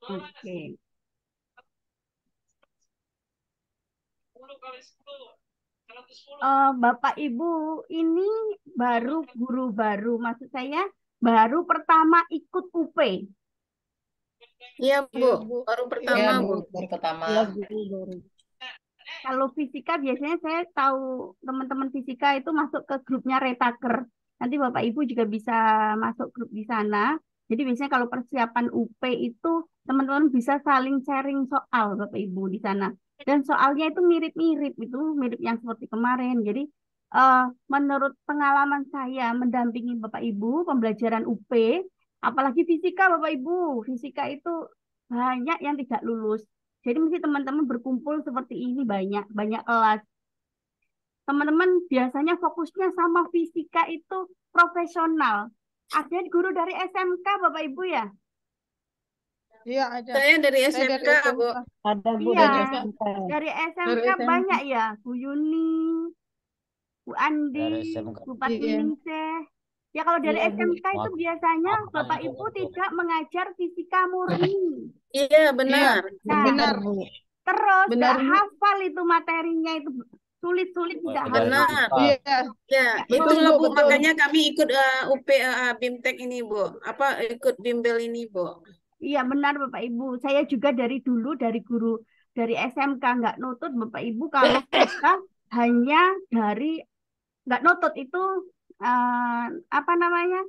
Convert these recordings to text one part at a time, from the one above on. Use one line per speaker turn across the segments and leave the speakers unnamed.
Oke. Bapak Ibu ini baru guru baru, maksud saya baru pertama ikut UP.
Iya, Bu.
Iya, Bu.
Baru
Iya,
Ya
pertama,
Bu,
Bu.
baru pertama.
Ya, guru baru. Kalau fisika biasanya saya tahu teman-teman fisika itu masuk ke grupnya Retaker. Nanti Bapak Ibu juga bisa masuk grup di sana. Jadi biasanya kalau persiapan UP itu teman-teman bisa saling sharing soal Bapak Ibu di sana. Dan soalnya itu mirip-mirip itu, mirip yang seperti kemarin. Jadi eh, menurut pengalaman saya mendampingi Bapak Ibu pembelajaran UP, apalagi fisika Bapak Ibu, fisika itu banyak yang tidak lulus. Jadi mesti teman-teman berkumpul seperti ini banyak, banyak kelas. Teman-teman biasanya fokusnya sama fisika itu profesional. Ada guru dari SMK Bapak Ibu ya?
Iya, ada.
Saya dari
Saya dari
SMK, Bu.
SMK.
Ada Bu
Iya,
dari
Saya
SMP.
dari
dari
SMK
SMK.
banyak ya. Bu Yuni, Bu Andi,
Dari SMP.
Bu
Iya.
Patiningsih. Ya kalau dari
Iya Bu.
SMK itu biasanya
Makanya
Bapak Ibu tidak mengajar fisika murni.
Iya,
Iya,
benar.
Nah,
Benar
benar.
Bu.
terus gak
Benar, Bu.
hafal itu materinya itu sulit-sulit tidak
Pelajaran
hafal.
Benar.
IPA.
Iya,
Ya,
Gak
betul,
itulah
Bu,
Bu.
betul.
Makanya kami ikut UP BIMTEK ini, Bu. Apa ikut bimbel ini, Bu.
Iya benar Bapak Ibu. Saya juga dari dulu dari guru dari SMK nggak nutut Bapak Ibu kalau kita hanya dari nggak nutut itu eh, apa namanya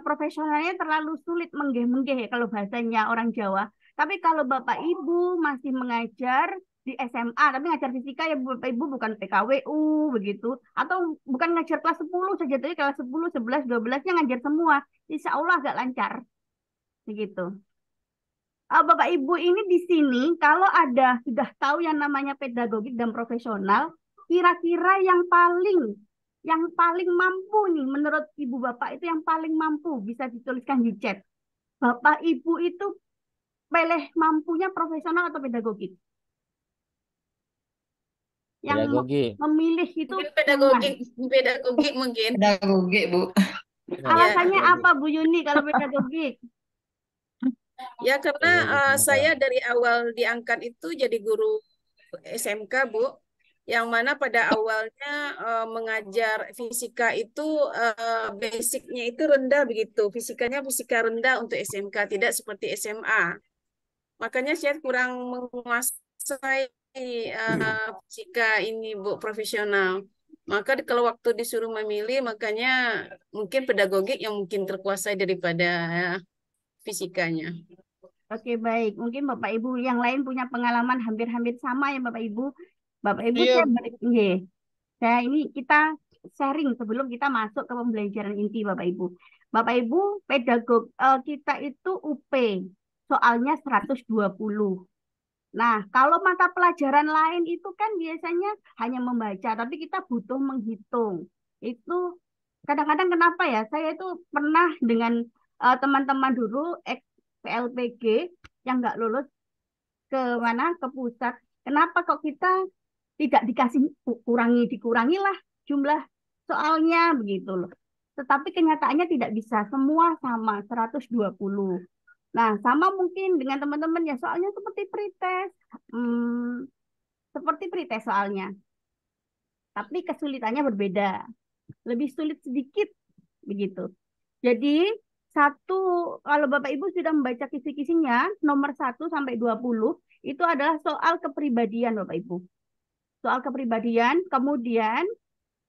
profesionalnya terlalu sulit menggeh-menggeh ya kalau bahasanya orang Jawa. Tapi kalau Bapak Ibu masih mengajar di SMA tapi ngajar fisika ya Bapak Ibu bukan PKWU begitu atau bukan ngajar kelas 10 saja tapi kelas 10, 11, 12-nya ngajar semua. Insya Allah agak lancar begitu. Bapak Ibu ini di sini kalau ada sudah tahu yang namanya pedagogik dan profesional, kira-kira yang paling mampu nih menurut Ibu Bapak itu yang paling mampu bisa dituliskan di chat. Bapak Ibu itu pilih mampunya profesional atau pedagogik? Yang
Pedagogi.
memilih itu
Mungkin
yang mana?
pedagogik mungkin.
Pedagogi Bu.
Ya,
Alasannya apa Bu Yuni kalau pedagogik?
ya karena
Pedagogi
saya
mudah.
dari awal diangkat itu jadi guru SMK, Bu. Yang mana pada awalnya mengajar fisika itu basicnya itu rendah begitu. Fisikanya fisika rendah untuk SMK, tidak seperti SMA. Makanya saya kurang menguasai fisika ini, Bu, profesional. Maka kalau waktu disuruh memilih, makanya mungkin pedagogik yang mungkin terkuasai daripada fisikanya.
Oke, baik. Mungkin Bapak Ibu yang lain punya pengalaman hampir-hampir sama ya Bapak Ibu. Bapak Ibu
Iya,
saya
Bu.
beri, nggih. Saya ini kita sharing sebelum kita masuk ke pembelajaran inti Bapak Ibu. Bapak Ibu, kita itu UP. Soalnya 120. Nah, kalau mata pelajaran lain itu kan biasanya hanya membaca, tapi kita butuh menghitung. Itu kadang-kadang kenapa ya? Saya itu pernah dengan teman-teman dulu ex PLPG yang nggak lulus ke mana ke pusat. Kenapa kok kita tidak dikasih dikurangi lah jumlah soalnya begitu loh. Tetapi kenyataannya tidak bisa semua sama 120. Nah, sama mungkin dengan teman-teman ya soalnya seperti pretest. Hmm, seperti pretest soalnya, tapi kesulitannya berbeda. Lebih sulit sedikit begitu. Jadi satu kalau Bapak Ibu sudah membaca kisi-kisinya nomor 1 sampai 20 itu adalah soal kepribadian Bapak Ibu. Soal kepribadian, kemudian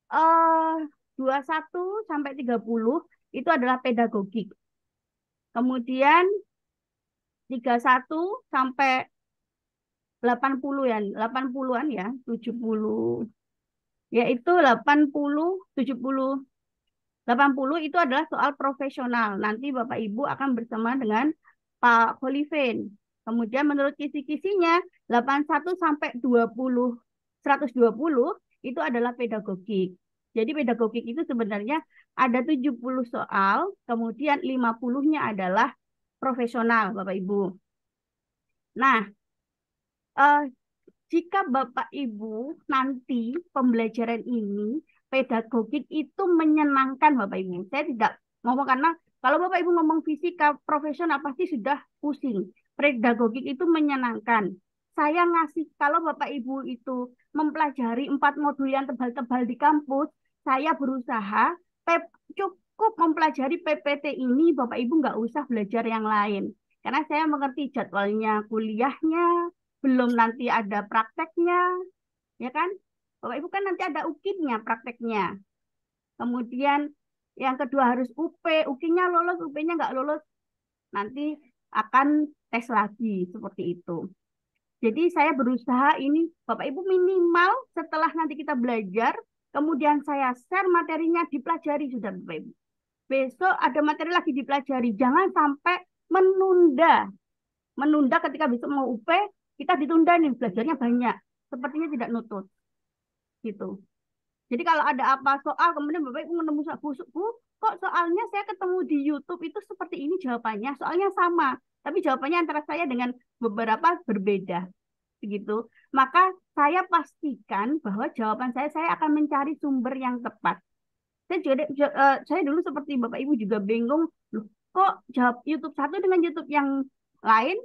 eh 21 sampai 30 itu adalah pedagogik. Kemudian 31 sampai 80 ya, 80-an ya, 70 yaitu 80, 70, 80 itu adalah soal profesional. Nanti Bapak Ibu akan bersama dengan Pak Holifin. Kemudian menurut kisi-kisinya 81 sampai 20, 120 itu adalah pedagogik. Jadi pedagogik itu sebenarnya ada 70 soal, kemudian 50-nya adalah profesional Bapak Ibu. Nah, eh, jika Bapak Ibu nanti pembelajaran ini pedagogik itu menyenangkan Bapak Ibu. Saya tidak ngomong karena kalau Bapak Ibu ngomong fisika profesional pasti sudah pusing. pedagogik itu menyenangkan. Saya ngasih, kalau Bapak Ibu itu mempelajari 4 modul yang tebal-tebal di kampus, saya berusaha cukup mempelajari PPT ini, Bapak Ibu nggak usah belajar yang lain. Karena saya mengerti jadwalnya kuliahnya, belum nanti ada prakteknya, ya kan? Bapak Ibu kan nanti ada UKIP-nya, prakteknya. Kemudian yang kedua harus UP, UKI-nya lolos, UP-nya nggak lolos, nanti akan tes lagi, seperti itu. Jadi saya berusaha ini, Bapak Ibu minimal setelah nanti kita belajar, kemudian saya share materinya dipelajari sudah Bapak Ibu. Besok ada materi lagi dipelajari, jangan sampai menunda. Menunda ketika besok mau UP, kita ditunda nih, belajarnya banyak. Sepertinya tidak nutut. Gitu. Jadi kalau ada apa soal, kemudian Bapak Ibu menemu Bu, kok soalnya saya ketemu di YouTube itu seperti ini jawabannya, soalnya sama. Tapi jawabannya antara saya dengan beberapa berbeda. Begitu. Maka saya pastikan bahwa jawaban saya akan mencari sumber yang tepat. Saya dulu seperti Bapak Ibu juga bingung, loh, kok jawab YouTube satu dengan YouTube yang lain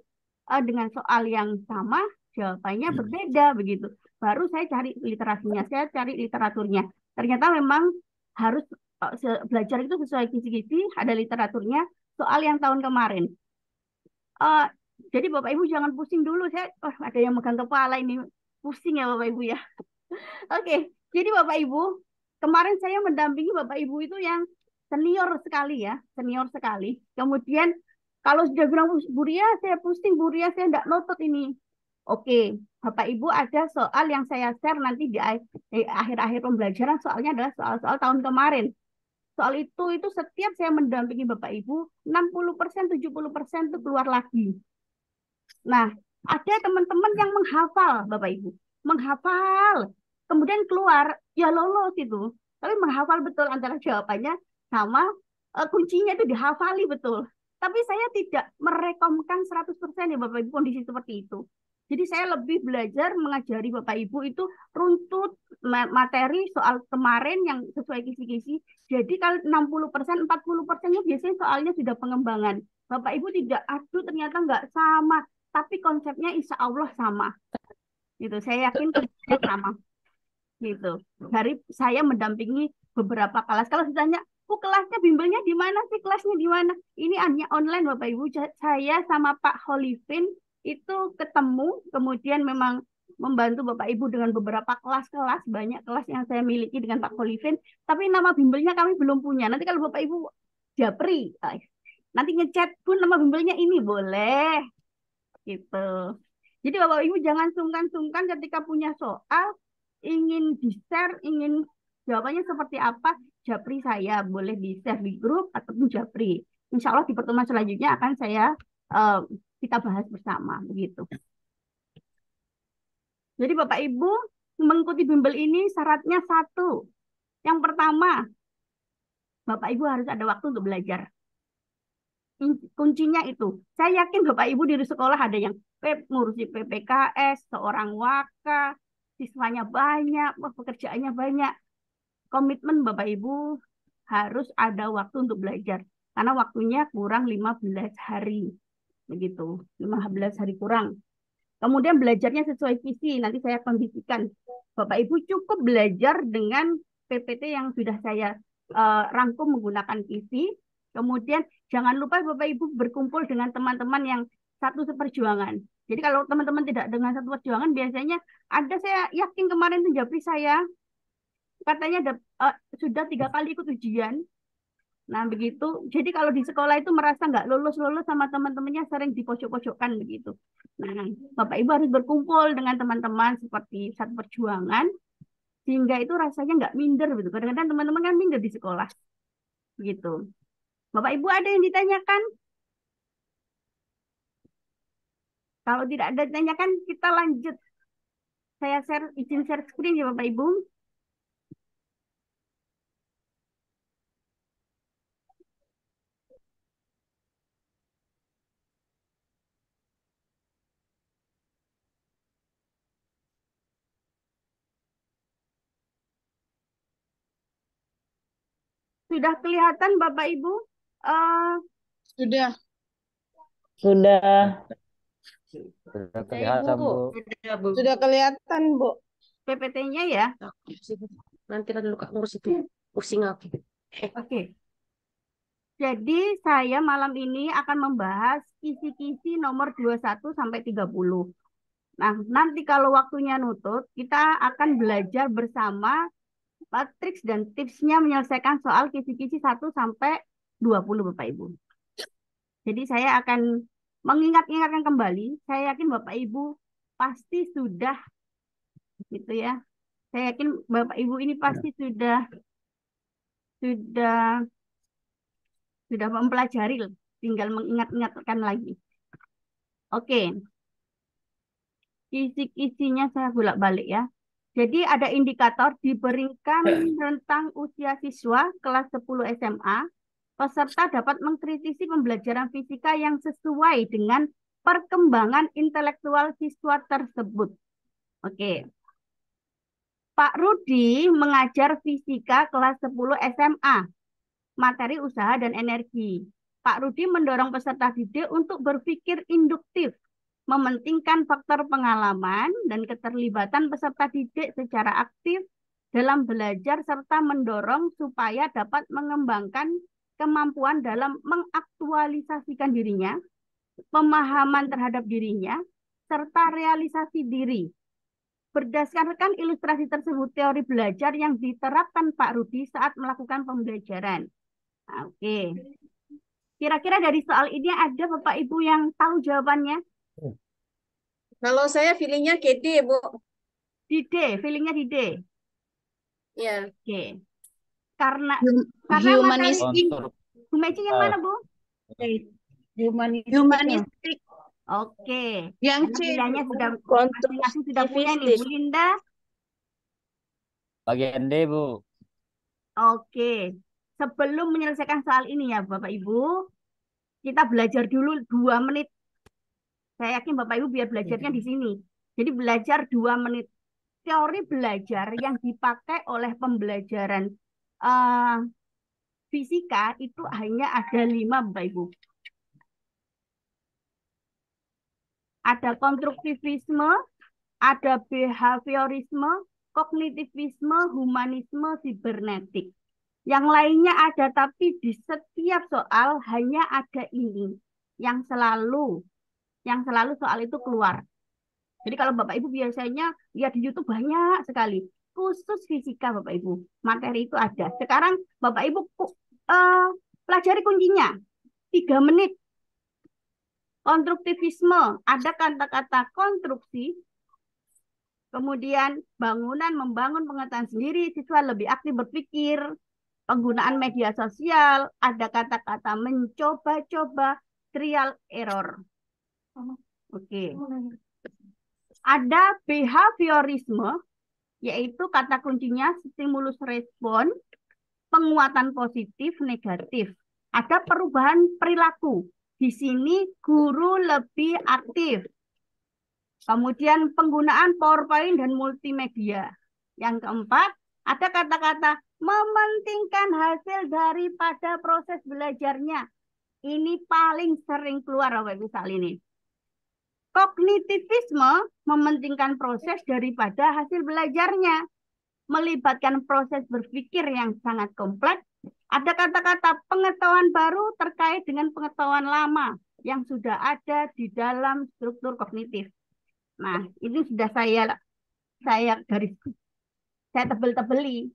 dengan soal yang sama jawabannya berbeda begitu. Baru saya cari literasinya, saya cari literaturnya. Ternyata memang harus belajar itu sesuai kisi-kisi, ada literaturnya. Soal yang tahun kemarin. Eh, jadi Bapak Ibu jangan pusing dulu. Ada yang megang kepala ini, pusing ya Bapak Ibu ya. Oke, jadi Bapak Ibu, kemarin saya mendampingi Bapak Ibu itu yang senior sekali ya, senior sekali. Kemudian kalau sudah bilang Bu Ria, saya pusing, Bu Ria, saya tidak notot ini. Oke, Bapak Ibu ada soal yang saya share nanti di akhir-akhir pembelajaran, soalnya adalah soal-soal tahun kemarin. Soal itu setiap saya mendampingi Bapak Ibu, 60%, 70% itu keluar lagi. Nah, ada teman-teman yang menghafal, Bapak Ibu. Menghafal. Kemudian keluar, ya lolos itu. Tapi menghafal betul antara jawabannya sama kuncinya itu dihafali betul. Tapi saya tidak merekomkan 100% ya Bapak Ibu kondisi seperti itu. Jadi saya lebih belajar mengajari Bapak Ibu itu runtut materi soal kemarin yang sesuai kisi-kisi. Jadi kalau 60%, 40%-nya biasanya soalnya sudah pengembangan. Bapak Ibu tidak, aduh ternyata nggak sama tapi konsepnya insya Allah sama. Gitu. Saya yakin konsepnya sama. Gitu. Dari saya mendampingi beberapa kelas. Kalau ditanya, Bu kelasnya bimbelnya di mana sih? Kelasnya di mana? Ini hanya online Bapak Ibu. Saya sama Pak Holifin itu ketemu, kemudian memang membantu Bapak Ibu dengan beberapa kelas-kelas, banyak kelas yang saya miliki dengan Pak Holifin, tapi nama bimbelnya kami belum punya. Nanti kalau Bapak Ibu japri, nanti ngechat pun nama bimbelnya ini boleh gitu. Jadi Bapak Ibu jangan sungkan-sungkan ketika punya soal, ingin di-share, ingin jawabannya seperti apa, japri saya boleh di-share di grup ataupun japri. Insya Allah di pertemuan selanjutnya akan saya uh, kita bahas bersama begitu. Jadi Bapak Ibu mengikuti bimbel ini syaratnya satu. Yang pertama, Bapak Ibu harus ada waktu untuk belajar. Kuncinya itu. Saya yakin Bapak Ibu di sekolah ada yang ngurusi PPKS, seorang waka, siswanya banyak, pekerjaannya banyak. Komitmen Bapak Ibu harus ada waktu untuk belajar. Karena waktunya kurang 15 hari. Begitu, 15 hari kurang. Kemudian belajarnya sesuai visi. Nanti saya kondisikan. Bapak Ibu cukup belajar dengan PPT yang sudah saya rangkum menggunakan visi. Kemudian jangan lupa Bapak Ibu berkumpul dengan teman-teman yang satu seperjuangan. Jadi kalau teman-teman tidak dengan satu perjuangan, biasanya ada saya yakin kemarin tuh japri saya katanya sudah 3 kali ikut ujian. Nah begitu. Jadi kalau di sekolah itu merasa nggak lulus-lulus sama teman-temannya sering dipojok-pojokkan begitu. Nah Bapak Ibu harus berkumpul dengan teman-teman seperti satu perjuangan sehingga itu rasanya nggak minder gitu. Kadang-kadang teman-teman kan minder di sekolah gitu. Bapak Ibu ada yang ditanyakan? Kalau tidak ada ditanyakan, kita lanjut. Saya izin share screen ya Bapak Ibu. Sudah kelihatan Bapak Ibu?
Sudah.
Sudah. Sudah
Saya Ibu.
kelihatan, Bu.
Sudah, Bu.
Sudah kelihatan, Bu.
PPT-nya ya.
Nanti lah dulu Kak ngurus itu. Pusing aku.
Oke. Jadi saya malam ini akan membahas kisi-kisi nomor 21 sampai 30. Nah, nanti kalau waktunya nutut, kita akan belajar bersama triks dan tipsnya menyelesaikan soal kisi-kisi 1 sampai 20, Bapak Ibu. Jadi saya akan mengingat-ingatkan kembali, saya yakin Bapak Ibu pasti sudah gitu ya. Saya yakin Bapak Ibu ini pasti sudah mempelajari, tinggal mengingat-ingatkan lagi. Oke. Kisi-kisinya saya bolak-balik ya. Jadi ada indikator diberikan rentang usia siswa kelas 10 SMA, peserta dapat mengkritisi pembelajaran fisika yang sesuai dengan perkembangan intelektual siswa tersebut. Oke. Pak Rudi mengajar fisika kelas 10 SMA, materi usaha dan energi. Pak Rudi mendorong peserta didik untuk berpikir induktif, mementingkan faktor pengalaman dan keterlibatan peserta didik secara aktif dalam belajar serta mendorong supaya dapat mengembangkan kemampuan dalam mengaktualisasikan dirinya, pemahaman terhadap dirinya, serta realisasi diri. Berdasarkan ilustrasi tersebut, teori belajar yang diterapkan Pak Rudi saat melakukan pembelajaran. Nah, oke. Kira-kira dari soal ini ada Bapak Ibu yang tahu jawabannya?
Kalau saya feelingnya KD, Bu.
Di D, feelingnya di D.
Ya.
Oke. Karena
Humanistik.
Bu Meci yang mana, Bu?
Humanistik.
Oke.
Yang
Karena
C.
pilihannya sudah masing-masing sudah punya nih, Bu Linda.
Bagian D, Bu.
Oke. Sebelum menyelesaikan soal ini ya, Bapak Ibu, kita belajar dulu 2 menit. Saya yakin Bapak Ibu biar belajarnya di sini. Jadi belajar 2 menit. Teori belajar yang dipakai oleh pembelajaran fisika itu hanya ada 5, Bapak Ibu. Ada konstruktivisme, ada behaviorisme, kognitivisme, humanisme, sibernetik. Yang lainnya ada, tapi di setiap soal hanya ada ini. Yang selalu soal itu keluar. Jadi kalau Bapak Ibu biasanya lihat di YouTube banyak sekali. Khusus fisika Bapak Ibu. Materi itu ada. Sekarang Bapak Ibu pelajari kuncinya. 3 menit. Konstruktivisme. Ada kata-kata konstruksi. Kemudian bangunan, membangun pengetahuan sendiri. Siswa lebih aktif berpikir. Penggunaan media sosial. Ada kata-kata mencoba-coba. Trial error. Oke. Ada behaviorisme, yaitu kata kuncinya stimulus respon, penguatan positif, negatif. Ada perubahan perilaku. Di sini guru lebih aktif. Kemudian penggunaan PowerPoint dan multimedia. Yang keempat, ada kata-kata mementingkan hasil daripada proses belajarnya. Ini paling sering keluar Bapak Ibu soal ini. Kognitivisme mementingkan proses daripada hasil belajarnya. Melibatkan proses berpikir yang sangat kompleks. Ada kata-kata pengetahuan baru terkait dengan pengetahuan lama yang sudah ada di dalam struktur kognitif. Nah, ini sudah saya garis, saya tebel-tebeli.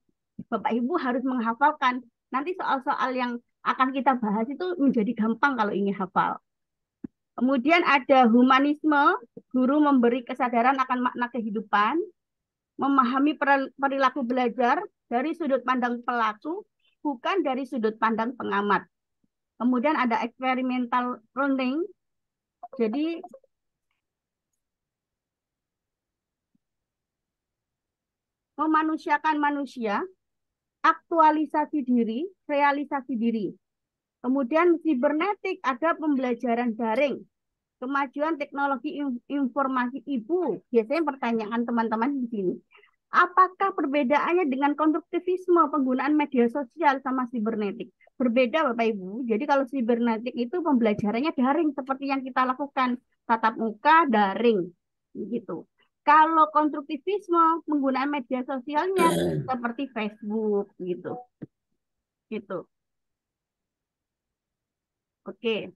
Bapak Ibu harus menghafalkan. Nanti soal-soal yang akan kita bahas itu menjadi gampang kalau ingin hafal. Kemudian ada humanisme, guru memberi kesadaran akan makna kehidupan, memahami perilaku belajar dari sudut pandang pelaku, bukan dari sudut pandang pengamat. Kemudian ada experimental learning, jadi memanusiakan manusia, aktualisasi diri, realisasi diri. Kemudian sibernetik, ada pembelajaran daring. Kemajuan teknologi informasi ibu. Biasanya pertanyaan teman-teman di sini. Apakah perbedaannya dengan konstruktivisme penggunaan media sosial sama sibernetik? Berbeda Bapak Ibu. Jadi kalau sibernetik itu pembelajarannya daring seperti yang kita lakukan, tatap muka daring gitu. Kalau konstruktivisme penggunaan media sosialnya seperti Facebook gitu. Gitu. Oke.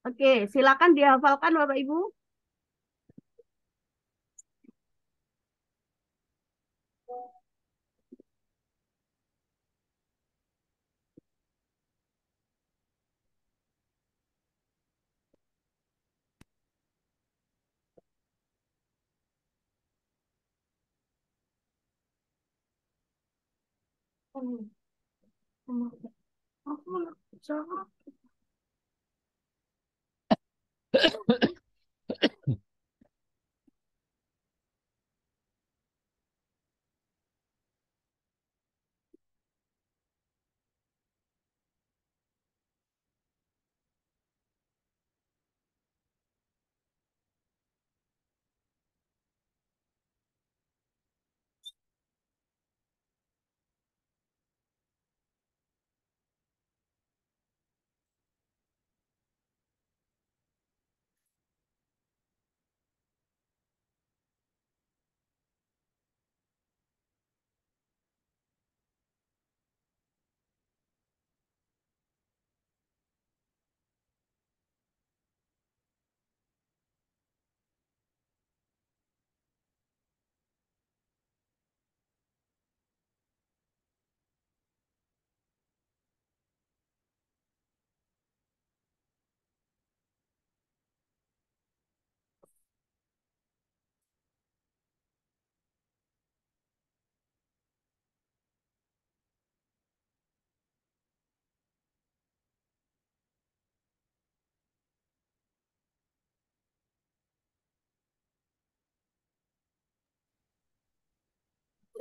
Oke, silakan dihafalkan Bapak Ibu.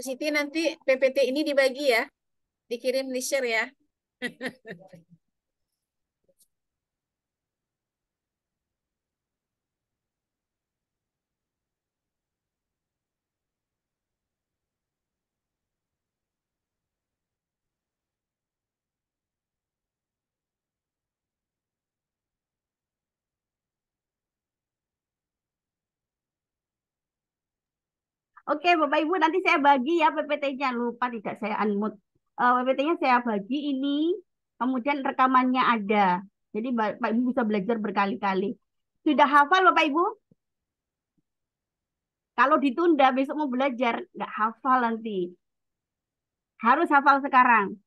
Bu Siti nanti PPT ini dibagi ya, dikirim di share ya.
Oke, Bapak Ibu, nanti saya bagi ya PPT-nya. Lupa tidak saya unmute. PPT-nya saya bagi ini, kemudian rekamannya ada. Jadi Bapak Ibu bisa belajar berkali-kali. Sudah hafal Bapak Ibu? Kalau ditunda besok mau belajar, nggak hafal nanti. Harus hafal sekarang.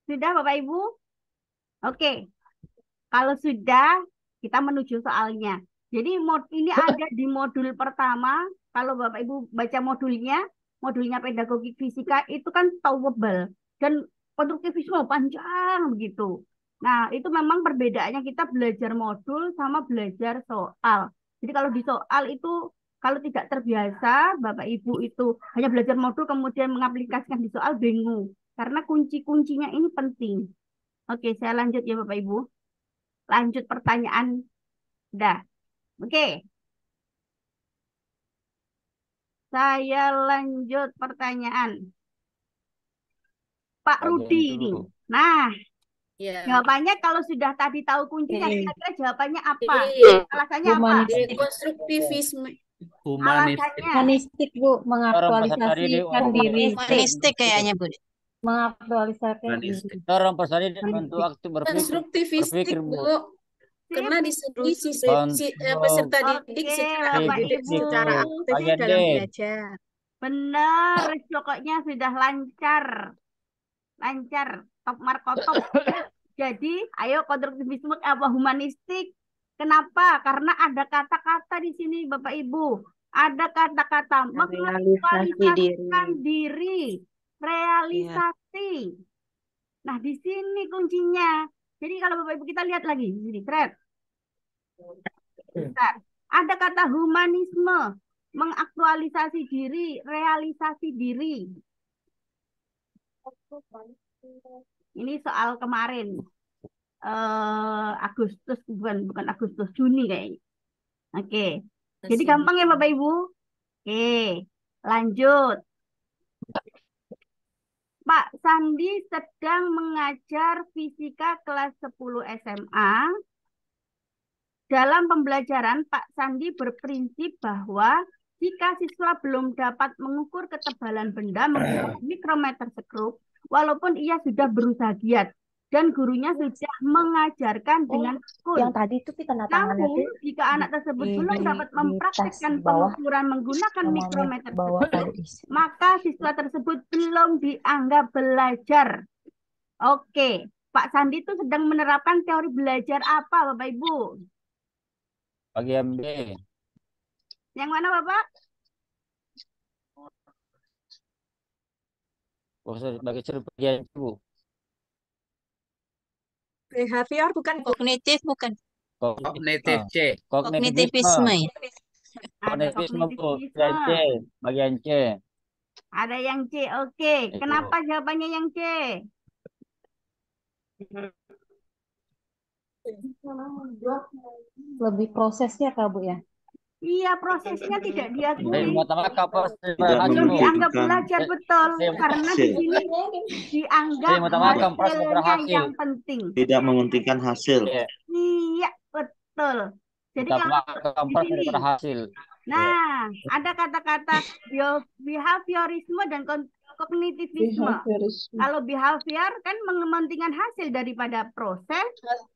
Sudah Bapak Ibu? Oke. Kalau sudah, kita menuju soalnya. Jadi ini ada di modul pertama. Kalau Bapak Ibu baca modulnya pedagogik fisika itu kan towable dan konstruktivisme panjang begitu. Nah, itu memang perbedaannya kita belajar modul sama belajar soal. Jadi kalau di soal itu Kalau tidak terbiasa, Bapak Ibu itu hanya belajar modul kemudian mengaplikasikan di soal bingung. Karena kunci-kuncinya ini penting. Oke, saya lanjut ya Bapak Ibu. Lanjut pertanyaan. Dah. Oke, saya lanjut pertanyaan. Pak Rudi ini. Nah,
Ya.
jawabannya kalau sudah tadi tahu kuncinya, kira-kira jawabannya apa?
Iya.
Alasannya apa?
Humanistik.
Dekonstruktivisme.
Alasannya.
Humanistik, Bu,
Orang peserta didik
mengaktualisasikan diri.
Humanistik kayaknya, Bu.
Mengaktualisasikan diri.
orang peserta didik untuk aktif berpikir
Konstruktivistik,
Bu.
Bu. Karena disedusi peserta didik
Oke,
secara
Bapak
aktif,
Ibu.
secara aktif
Bagian
dalam
D.
belajar.
Benar, pokoknya sudah lancar. Lancar, top markotop. Jadi, ayo konstruktivisme apa humanistik? Kenapa? Karena ada kata-kata di sini, Bapak Ibu. Ada kata-kata mengaktualisasikan diri, realisasi. Nah, di sini kuncinya. Jadi kalau Bapak Ibu kita lihat lagi di sini, Fred. Bentar. Ada kata humanisme, mengaktualisasi diri, realisasi diri. Ini soal kemarin. Agustus, bukan Agustus, Juni kayaknya. Oke. Jadi gampang ya Bapak Ibu. Oke, lanjut. Pak Sandi sedang mengajar fisika kelas 10 SMA. Dalam pembelajaran, Pak Sandi berprinsip bahwa jika siswa belum dapat mengukur ketebalan benda menggunakan mikrometer skrup, walaupun ia sudah berusaha giat dan gurunya sudah mengajarkan dengan tekun.
Yang tadi itu tanda tangannya
Namun, jika anak tersebut belum dapat mempraktikkan pengukuran menggunakan mikrometer skrup, maka siswa tersebut belum dianggap belajar. Oke, Pak Sandi itu sedang menerapkan teori belajar apa, Bapak Ibu?
Bagian B.
Yang mana, Bapak?
Bagian Bu.
Behavior bukan kognitif, bukan.
Kognitif C.
Kognitivisme.
Ada
Kognitivisme Bu.
kognitivisme.
Bagian C. Bagian C.
Ada yang C. Oke. Kenapa jawabannya yang C?
Lebih prosesnya Kak Bu ya?
Iya, prosesnya tidak diakui.
Belum
dianggap belajar betul. Karena di sini dianggap hasilnya yang penting.
Tidak menghentikan hasil.
Iya, betul. Jadi kalau di sini,
hasil.
nah, ada kata-kata behaviorisme dan kognitivisme. Kalau behavior kan mementingkan hasil daripada proses.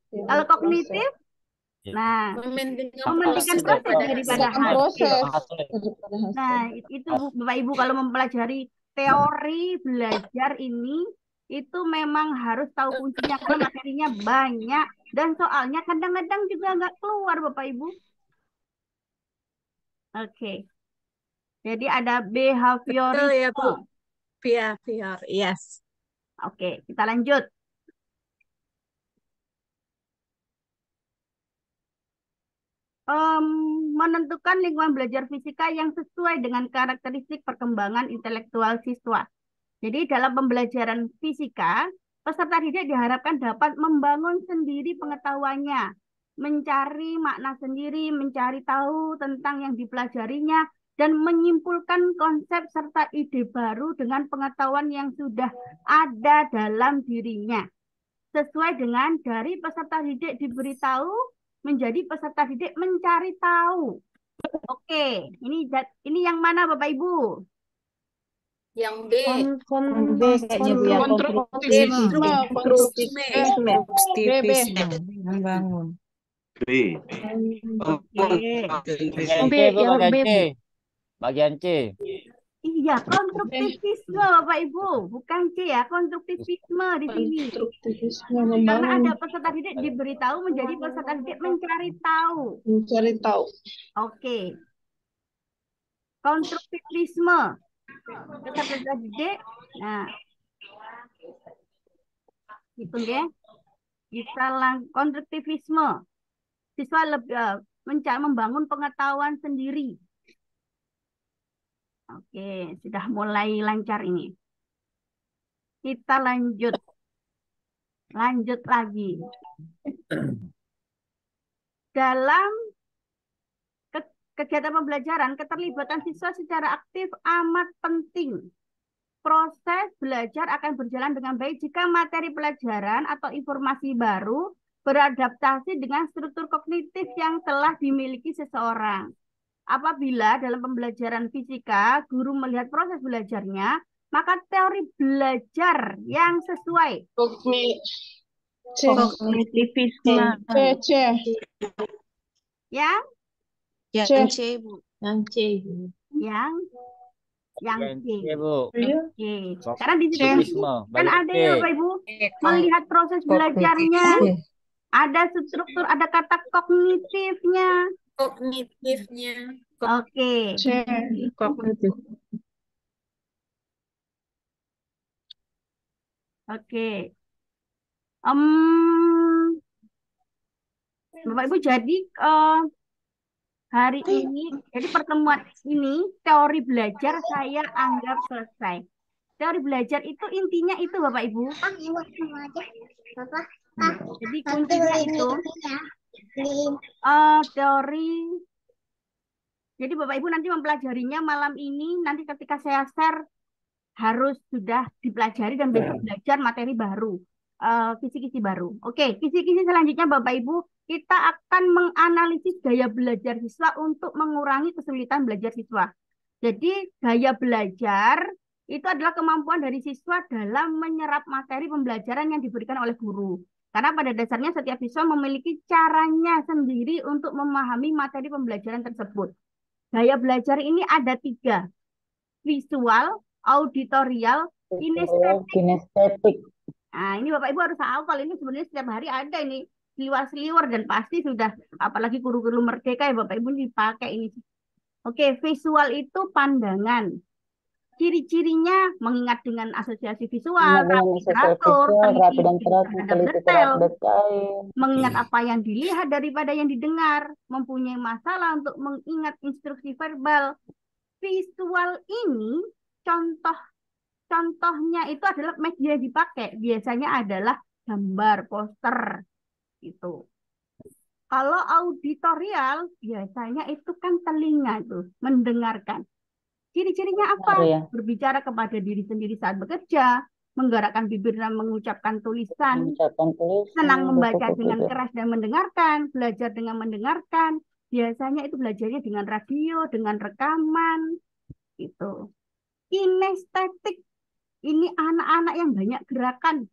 Kalau kognitif, nah, mementingkan proses daripada hasil. Nah, itu Bapak Ibu kalau mempelajari teori belajar ini, itu memang harus tahu kuncinya karena materinya banyak dan soalnya kadang-kadang juga nggak keluar Bapak Ibu. Oke. Jadi ada behaviorisme.
Betul ya, Bu. Behavior, yes.
Oke, kita lanjut. Menentukan lingkungan belajar fisika yang sesuai dengan karakteristik perkembangan intelektual siswa. Jadi dalam pembelajaran fisika, peserta didik diharapkan dapat membangun sendiri pengetahuannya, mencari makna sendiri, mencari tahu tentang yang dipelajarinya, dan menyimpulkan konsep serta ide baru dengan pengetahuan yang sudah ada dalam dirinya. Sesuai dengan dari peserta didik diberitahu, menjadi peserta didik mencari tahu. Oke, ini yang mana Bapak Ibu?
Yang B.
Konstruktivisme. Membangun.
B.
Bagian C.
Iya, konstruktivisme Bapak Ibu, bukan C ya, konstruktivisme di sini. Karena ada peserta didik diberitahu menjadi peserta didik mencari tahu. Oke. Konstruktivisme. Peserta didik. Nah. Hitung ya. Kita konstruktivisme. Siswa lebih membangun pengetahuan sendiri. Oke, sudah mulai lancar ini. Kita lanjut. Lanjut lagi. Dalam kegiatan pembelajaran, keterlibatan siswa secara aktif amat penting. Proses belajar akan berjalan dengan baik jika materi pelajaran atau informasi baru beradaptasi dengan struktur kognitif yang telah dimiliki seseorang. Apabila dalam pembelajaran fisika, guru melihat proses belajarnya, maka teori belajar yang sesuai.
Kognitivisme.
Yang
Yang C, Bu.
Yang C.
yang
Bagian
C.
C, Bu.
Oke. Karena di situ
Kognitivisme.
kan
Bagian
ada
C.
ya Bapak Ibu melihat proses belajarnya, ada struktur, ada kata kognitifnya.
Kognitifnya.
Oke.
Kognitif.
Oke. Bapak Ibu jadi hari ini, jadi pertemuan ini teori belajar saya anggap selesai. Teori belajar itu intinya itu Bapak Ibu. Jadi kuncinya itu teori. Jadi Bapak Ibu nanti mempelajarinya malam ini. Nanti ketika saya share harus sudah dipelajari dan besok belajar materi baru, kisi-kisi baru. Oke, kisi-kisi selanjutnya Bapak Ibu, kita akan menganalisis gaya belajar siswa untuk mengurangi kesulitan belajar siswa. Jadi gaya belajar itu adalah kemampuan dari siswa dalam menyerap materi pembelajaran yang diberikan oleh guru. Karena pada dasarnya setiap siswa memiliki caranya sendiri untuk memahami materi pembelajaran tersebut. Gaya belajar ini ada 3. Visual, auditorial, kinestetik. Nah, ini Bapak Ibu harus tahu kalau ini sebenarnya setiap hari ada ini seliwer-seliwer dan pasti sudah, apalagi kurikulum merdeka ya Bapak Ibu dipakai ini. Oke, visual itu pandangan. Ciri-cirinya mengingat dengan asosiasi visual, teratur, terhadap detail, mengingat apa yang dilihat daripada yang didengar, mempunyai masalah untuk mengingat instruksi verbal. Visual ini contohnya itu adalah media yang dipakai. Biasanya adalah gambar, poster gitu. Kalau auditorial biasanya itu kan telinga tuh, mendengarkan. Ciri-cirinya apa? Berbicara kepada diri sendiri saat bekerja, menggerakkan bibir dan mengucapkan tulisan, senang membaca dengan keras dan mendengarkan, belajar dengan mendengarkan. Biasanya itu belajarnya dengan radio, dengan rekaman, gitu. Kinestetik, ini anak-anak yang banyak gerakan,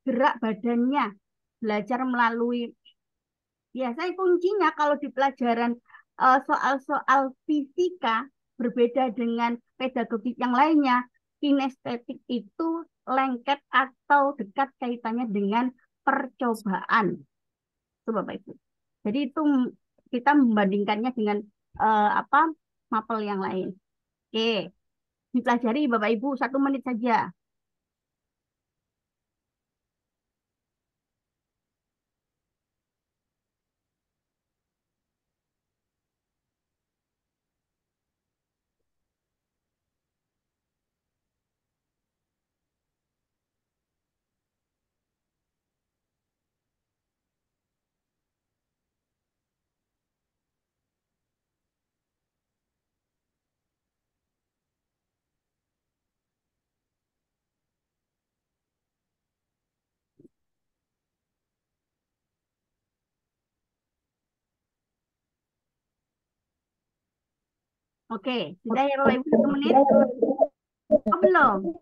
gerak badannya, belajar melalui, biasanya kuncinya kalau di pelajaran soal-soal fisika, berbeda dengan pedagogik yang lainnya, kinestetik itu lengket atau dekat kaitannya dengan percobaan. Itu Bapak Ibu. Jadi itu kita membandingkannya dengan mapel yang lain. Oke, dipelajari Bapak Ibu 1 menit saja. Oke, sudah ya Bapak Ibu 1 menit? Oh, belum?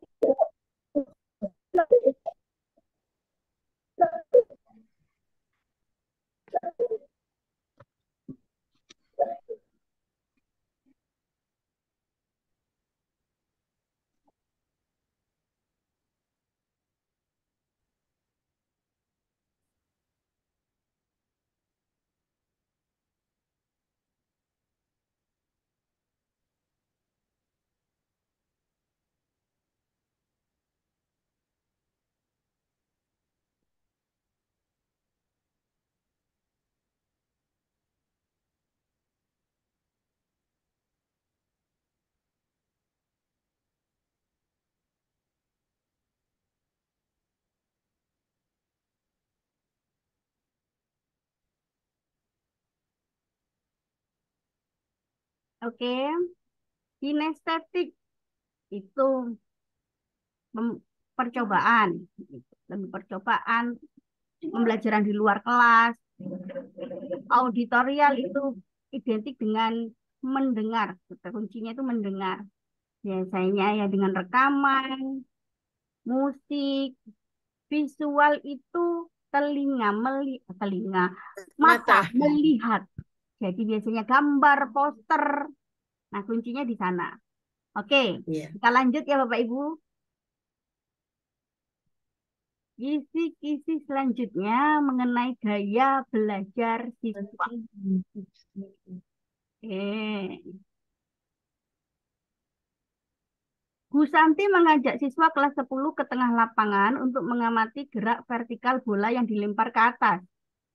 Oke. Kinestetik itu percobaan. Lebih percobaan, pembelajaran di luar kelas. Auditorial itu identik dengan mendengar. Kata kuncinya itu mendengar. Biasanya ya dengan rekaman, musik. Visual itu telinga, mata
Mata.
melihat. Jadi biasanya gambar, poster. Nah, kuncinya di sana. Oke,
Iya.
kita lanjut ya Bapak Ibu. Kisi-kisi selanjutnya mengenai gaya belajar siswa. Bu Santi mengajak siswa kelas 10 ke tengah lapangan untuk mengamati gerak vertikal bola yang dilempar ke atas.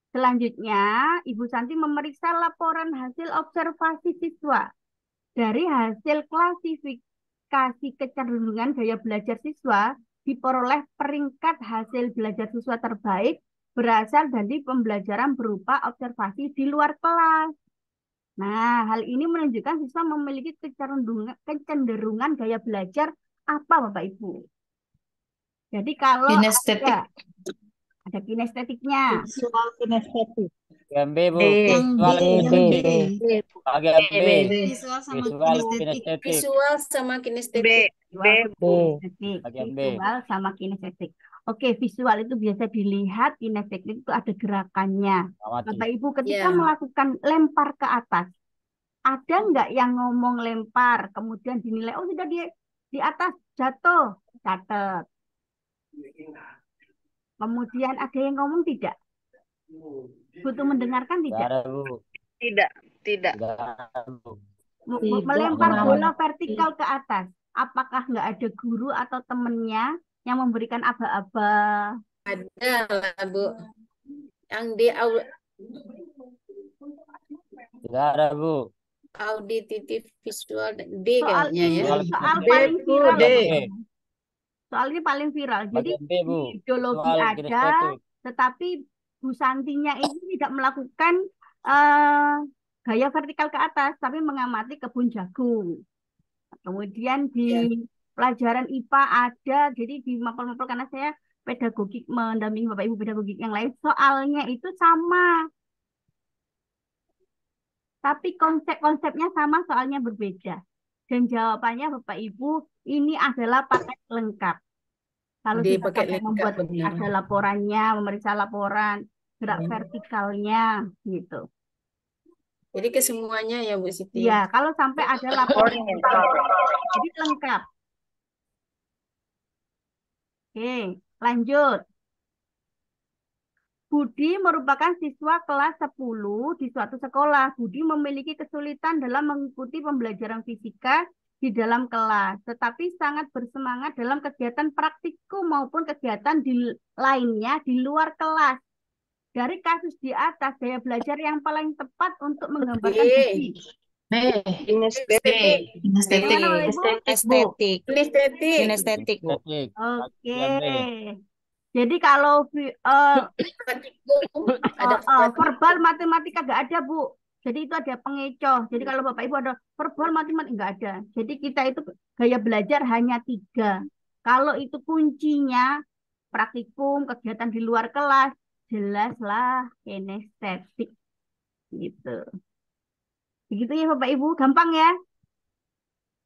Selanjutnya, Ibu Santi memeriksa laporan hasil observasi siswa. Dari hasil klasifikasi kecenderungan gaya belajar siswa, diperoleh peringkat hasil belajar siswa terbaik berasal dari pembelajaran berupa observasi di luar kelas. Nah, hal ini menunjukkan siswa memiliki kecenderungan gaya belajar apa, Bapak Ibu? Jadi kalau
Kinestetik.
ada kinestetiknya.
Visual kinestetik.
Bagian B, Bu.
D.
Visual
B.
kinestetik. Bagian B.
Visual sama
Visual
kinestetik.
kinestetik.
Visual sama kinestetik.
Bagian B.
Visual sama kinestetik. Oke, visual itu biasa dilihat, kinestetik itu ada gerakannya.
Amati.
Bapak Ibu ketika
Ya.
melakukan lempar ke atas, ada nggak yang ngomong lempar, kemudian dinilai, oh sudah di atas, jatuh, catat. Kemudian ada yang ngomong tidak? Butuh mendengarkan
Tidak
tidak?
ada, Bu.
Tidak.
Tidak ada, Bu.
Tidak
Melempar bola
mengamati.
vertikal ke atas. Apakah nggak ada guru atau temennya yang memberikan aba-aba?
Ada lah, Bu. Yang di
Tidak ada, Bu.
auditif visual D
Soal
kayaknya
ini
ya.
soal
D,
paling
Bu,
viral.
D.
Soal ini paling viral. Jadi
Bagian B, Bu.
di ideologi
Visual
ada,
kinestetik.
tetapi Bu Santinya ini tidak melakukan eh, gaya vertikal ke atas, tapi mengamati kebun jagung. Kemudian di
Ya.
pelajaran IPA ada, jadi di mapel-mapel karena saya pedagogik mendampingi Bapak Ibu pedagogik yang lain, soalnya itu sama. Tapi konsep-konsepnya sama, soalnya berbeda. Dan jawabannya Bapak Ibu, ini adalah paket lengkap. Kalau
Di
sudah
paket
sampai
lengkap,
membuat
benar.
ada laporannya, memeriksa laporan, gerak vertikalnya, gitu.
Jadi kesemuanya ya Bu Siti.
Ya, kalau sampai ada laporan, jadi lengkap. Oke, lanjut. Budi merupakan siswa kelas 10 di suatu sekolah. Budi memiliki kesulitan dalam mengikuti pembelajaran fisika di dalam kelas, tetapi sangat bersemangat dalam kegiatan praktikum maupun kegiatan lainnya di luar kelas. Dari kasus di atas, gaya belajar yang paling tepat untuk menggambarkan
D.
Budi.
Kinestetik.
Bagaimana, Bapak Ibu?
Kinestetik.
Kinestetik.
Kinestetik, Bu.
Kinestetik.
Oke.
Bagian B.
Jadi kalau
Praktikum ada
verbal matematika nggak ada, Bu. Jadi itu ada pengecoh. Jadi kalau Bapak Ibu ada verbal matematika nggak ada. Jadi kita itu gaya belajar hanya 3. Kalau itu kuncinya praktikum, kegiatan di luar kelas, jelaslah kinestetik. Gitu. Begitu ya Bapak Ibu, gampang ya.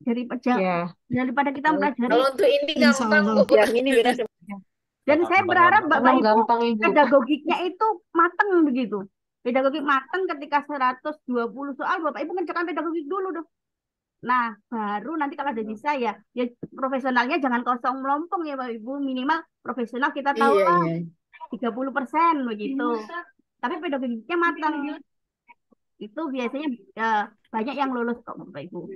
Daripada kita mempelajari.
Kalau untuk ini gampang Bu. Yang ini beda.
Dan saya berharap Bapak
Emang
Ibu
gampang, Ibu.
pedagogiknya itu mateng begitu. Pedagogik mateng ketika 120 soal Bapak Ibu ngerjakan pedagogik dulu dong. Nah, baru nanti kalau ada bisa ya profesionalnya jangan kosong melompong ya Bapak Ibu. Minimal profesional kita tahu
Iya,
lah
iya.
30% begitu. Tapi pedagogiknya matang. Itu biasanya banyak yang lulus kok Bapak Ibu.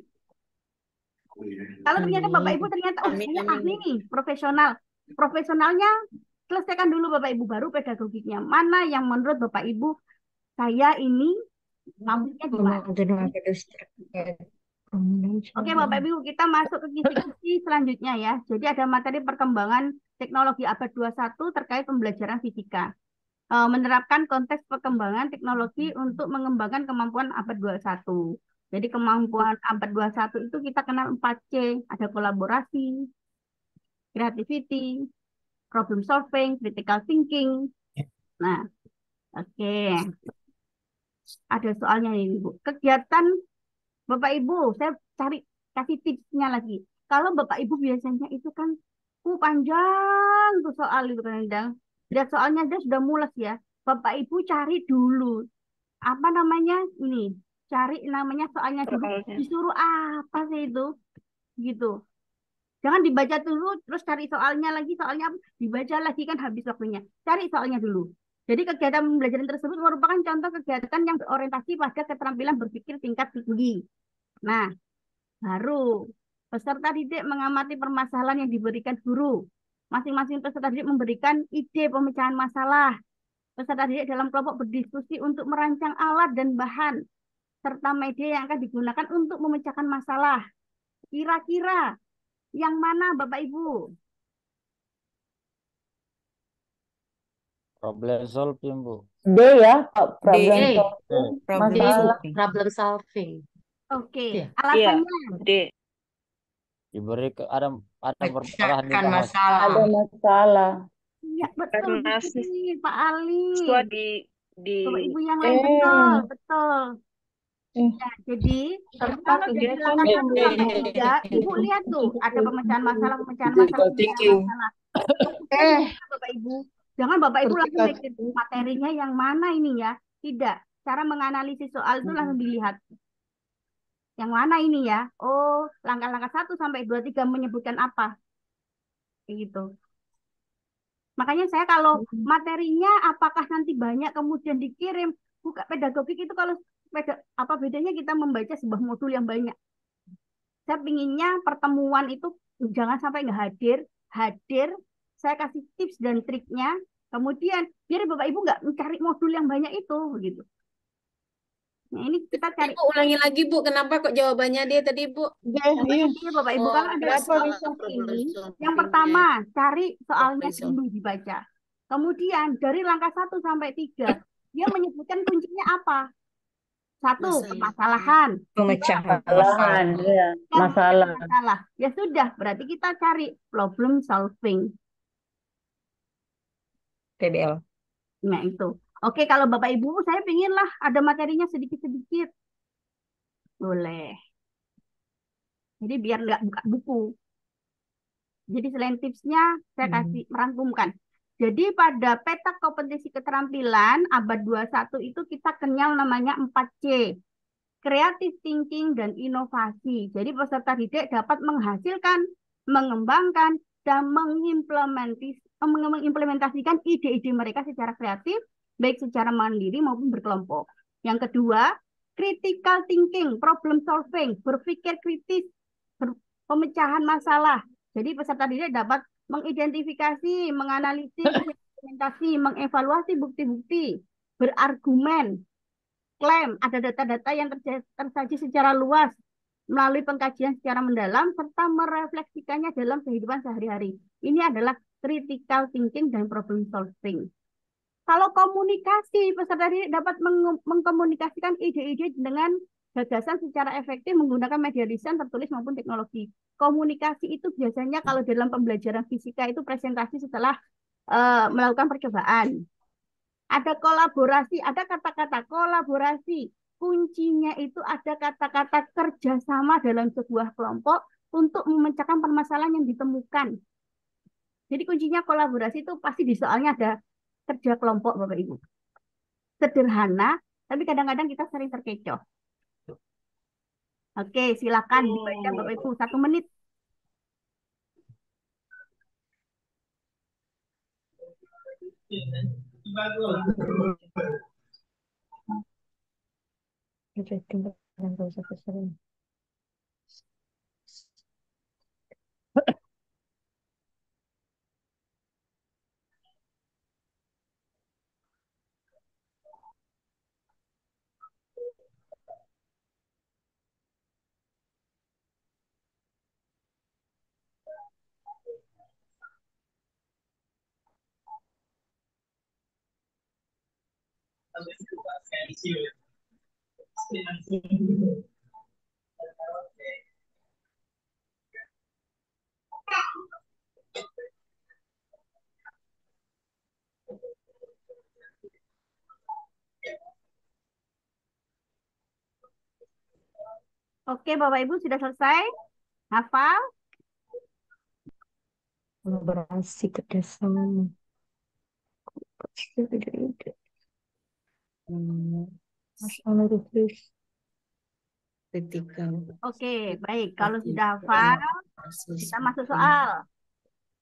Kalau ternyata Bapak Ibu ternyata
Amin,
saya
amin.
ahli nih, profesionalnya selesaikan dulu Bapak Ibu, baru pedagogiknya. Mana yang menurut Bapak Ibu saya ini mampunya di mana? Oke Bapak Ibu, kita masuk ke kisi-kisi selanjutnya ya. Jadi ada materi perkembangan teknologi abad 21 terkait pembelajaran fisika. Menerapkan konteks perkembangan teknologi untuk mengembangkan kemampuan abad 21. Jadi kemampuan abad 21 itu kita kenal 4C. Ada kolaborasi, creativity, problem solving, critical thinking. Nah, oke. Ada soalnya ini, Bu. Kegiatan Bapak Ibu, saya cari kasih tipsnya lagi. Kalau Bapak Ibu biasanya itu kan panjang tuh soal itu kan, Endang. Lihat soalnya dia sudah mules ya. Bapak Ibu cari dulu apa namanya ini, cari namanya soalnya dulu,
Soalnya.
disuruh apa sih itu, gitu. Jangan dibaca dulu terus cari soalnya lagi, soalnya apa? Dibaca lagi kan habis waktunya. Cari soalnya dulu. Jadi kegiatan pembelajaran tersebut merupakan contoh kegiatan yang berorientasi pada keterampilan berpikir tingkat tinggi. Nah, baru peserta didik mengamati permasalahan yang diberikan guru. Masing-masing peserta didik memberikan ide pemecahan masalah. Peserta didik dalam kelompok berdiskusi untuk merancang alat dan bahan serta media yang akan digunakan untuk memecahkan masalah. Kira-kira yang mana Bapak Ibu?
Problem solving, Bu.
D ya, problem
D.
solving.
Problem
D, Bu.
Masalah.
Problem solving.
Oke,
Iya.
alasannya.
D.
Diberi ada permasalahan di
Pecahkan
bahas.
masalah.
Ada masalah.
Ya, betul
Karena
sekali, Pak Ali.
siswa di
Bapak Ibu yang lain, betul, betul.
Eh,
Ya, jadi
serta
kalau dari
kegiatan
langkah 1 sampai 3, Ibu lihat tuh, ada pemecahan masalah, pemecahan masalah, pemecahan masalah. Fokusnya di mana, Bapak Ibu? Jangan Bapak Ibu langsung mikir materinya yang mana ini ya. Tidak. Cara menganalisis soal itu langsung dilihat. Yang mana ini ya? Oh, langkah-langkah 1 sampai 2, 3 menyebutkan apa? Kayak gitu. Makanya saya kalau materinya apakah nanti banyak kemudian dikirim, buka pedagogik itu kalau apa bedanya kita membaca sebuah modul yang banyak. Saya pinginnya pertemuan itu jangan sampai nggak hadir, hadir, saya kasih tips dan triknya, kemudian biar Bapak Ibu nggak mencari modul yang banyak itu, gitu. Nah ini kita cari.
Bu, ulangi lagi Bu, kenapa kok jawabannya dia tadi Bu?
Jawabannya dia Bapak Ibu kalau ada soal seperti ini, yang pertama cari soalnya dulu dibaca. Kemudian dari langkah 1 sampai 3, dia menyebutkan kuncinya apa? 1, permasalahan.
pemecahan
Kesalahan, ya, masalah.
Masalah. Ya sudah, berarti kita cari problem solving.
PBL.
Nah itu. Oke, kalau Bapak Ibu, saya pengen lah ada materinya sedikit-sedikit. Boleh. Jadi biar nggak buka buku. Jadi selain tipsnya, saya kasih merangkumkan. Jadi pada peta kompetensi keterampilan abad 21 itu kita kenal namanya 4C. Creative thinking dan inovasi. Jadi peserta didik dapat menghasilkan, mengembangkan, dan mengimplementasikan ide-ide mereka secara kreatif, baik secara mandiri maupun berkelompok. Yang kedua, critical thinking, problem solving, berpikir kritis, pemecahan masalah. Jadi peserta didik dapat mengidentifikasi, menganalisis, implementasi, mengevaluasi bukti-bukti, berargumen, klaim, ada data-data yang tersaji secara luas melalui pengkajian secara mendalam serta merefleksikannya dalam kehidupan sehari-hari. Ini adalah critical thinking dan problem solving. Kalau komunikasi, peserta didik dapat mengkomunikasikan ide-ide dengan gagasan secara efektif menggunakan media lisan, tertulis maupun teknologi. Komunikasi itu biasanya kalau dalam pembelajaran fisika itu presentasi setelah melakukan percobaan. Ada kolaborasi, ada kata-kata kolaborasi. Kuncinya itu ada kata-kata kerjasama dalam sebuah kelompok untuk memecahkan permasalahan yang ditemukan. Jadi kuncinya kolaborasi itu pasti di soalnya ada kerja kelompok, Bapak Ibu. Sederhana, tapi kadang-kadang kita sering terkecoh. Oke, silakan dibaca Bapak Ibu 1 menit. Oke, Bapak Ibu sudah selesai? Hafal?
Kolaborasi kerjasama. National Reviews.
Kritikal.
Oke, baik. Kalau sudah hafal, kita masuk soal.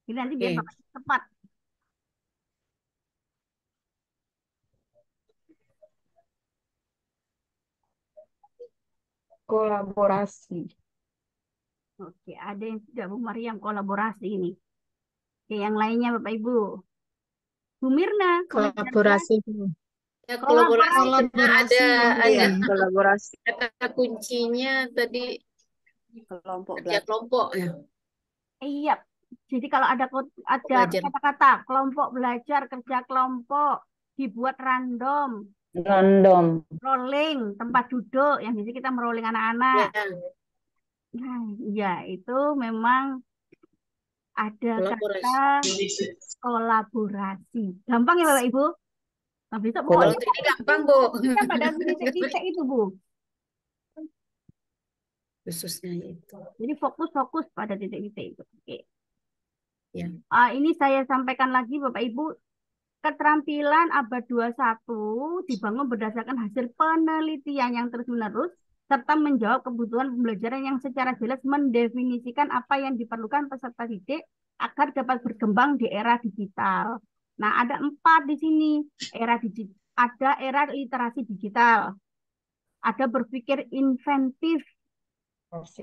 Ini nanti biar
Oke.
Bapak cepat.
Kolaborasi.
Oke, ada yang sudah Bu Mariam kolaborasi ini. Oke, yang lainnya Bapak Ibu. Bu Mirna, mengajarkan
Kolaborasi.
Ya,
kolaborasi.
Kolaborasi
ada
kolaborasi
kata kuncinya tadi
kelompok
kerja kelompok ya.
Iya. Jadi kalau ada
Belajar.
kata-kata kelompok belajar, kerja kelompok, dibuat random,
Random.
rolling, tempat duduk, yang biasa kita merolling anak-anak.
Ya,
Nah, ya itu memang ada
kolaborasi.
kata kolaborasi. Gampang ya Bapak Ibu? Nah, besok
Kalau
pokoknya
untuk ini gampang, Bu.
kita pada titik-titik itu Bu.
Khususnya itu.
Jadi fokus-fokus pada titik-titik itu. Oke.
Ya.
Ini saya sampaikan lagi Bapak Ibu. Keterampilan abad 21 dibangun berdasarkan hasil penelitian yang terus-menerus serta menjawab kebutuhan pembelajaran yang secara jelas mendefinisikan apa yang diperlukan peserta didik agar dapat berkembang di era digital. Nah, ada 4 di sini. Ada era literasi digital. Ada berpikir inventif.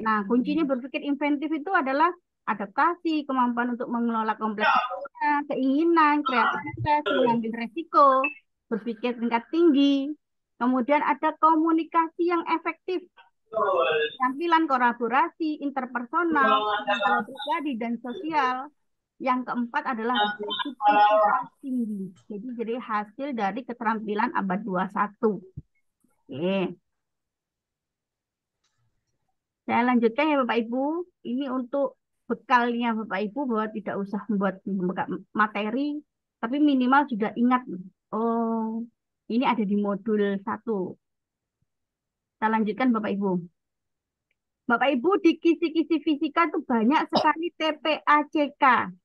Nah, kuncinya berpikir inventif itu adalah adaptasi, kemampuan untuk mengelola kompleksitas, keinginan, kreativitas, mengambil resiko, berpikir tingkat tinggi. Kemudian ada komunikasi yang efektif, tampilan kolaborasi, interpersonal, skala pribadi dan sosial. Yang keempat adalah produktivitas tinggi. Jadi hasil dari keterampilan abad 21. Oke. Saya lanjutkan ya Bapak Ibu. Ini untuk bekalnya Bapak Ibu bahwa tidak usah membuat materi, tapi minimal sudah ingat. Oh, ini ada di modul 1. Kita lanjutkan Bapak Ibu. Bapak Ibu di kisi-kisi fisika itu banyak sekali TPACK.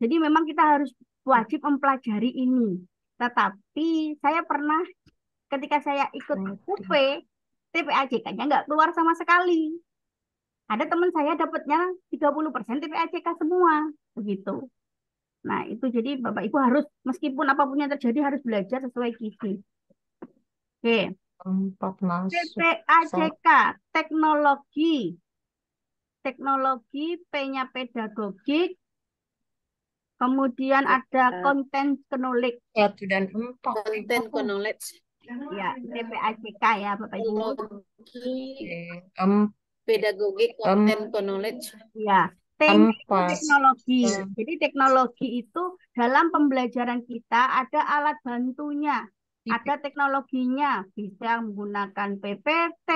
Jadi memang kita harus wajib mempelajari ini. Tetapi saya pernah ketika saya ikut UP, TPACK-nya nggak keluar sama sekali. Ada teman saya dapatnya 30% TPACK semua, begitu. Nah, itu jadi Bapak Ibu harus, meskipun apapun yang terjadi, harus belajar sesuai kisi. Oke.
Empat masuk.
TPACK, teknologi. Teknologi, P-nya pedagogik. Kemudian ada konten knowledge.
1 dan 4.
Content knowledge.
Ya, TPACK ya Bapak Ibu.
Pedagogik, content knowledge.
Ya, T-nya itu
4.
teknologi. Jadi teknologi itu dalam pembelajaran kita ada alat bantunya. Ada teknologinya, bisa menggunakan PPT,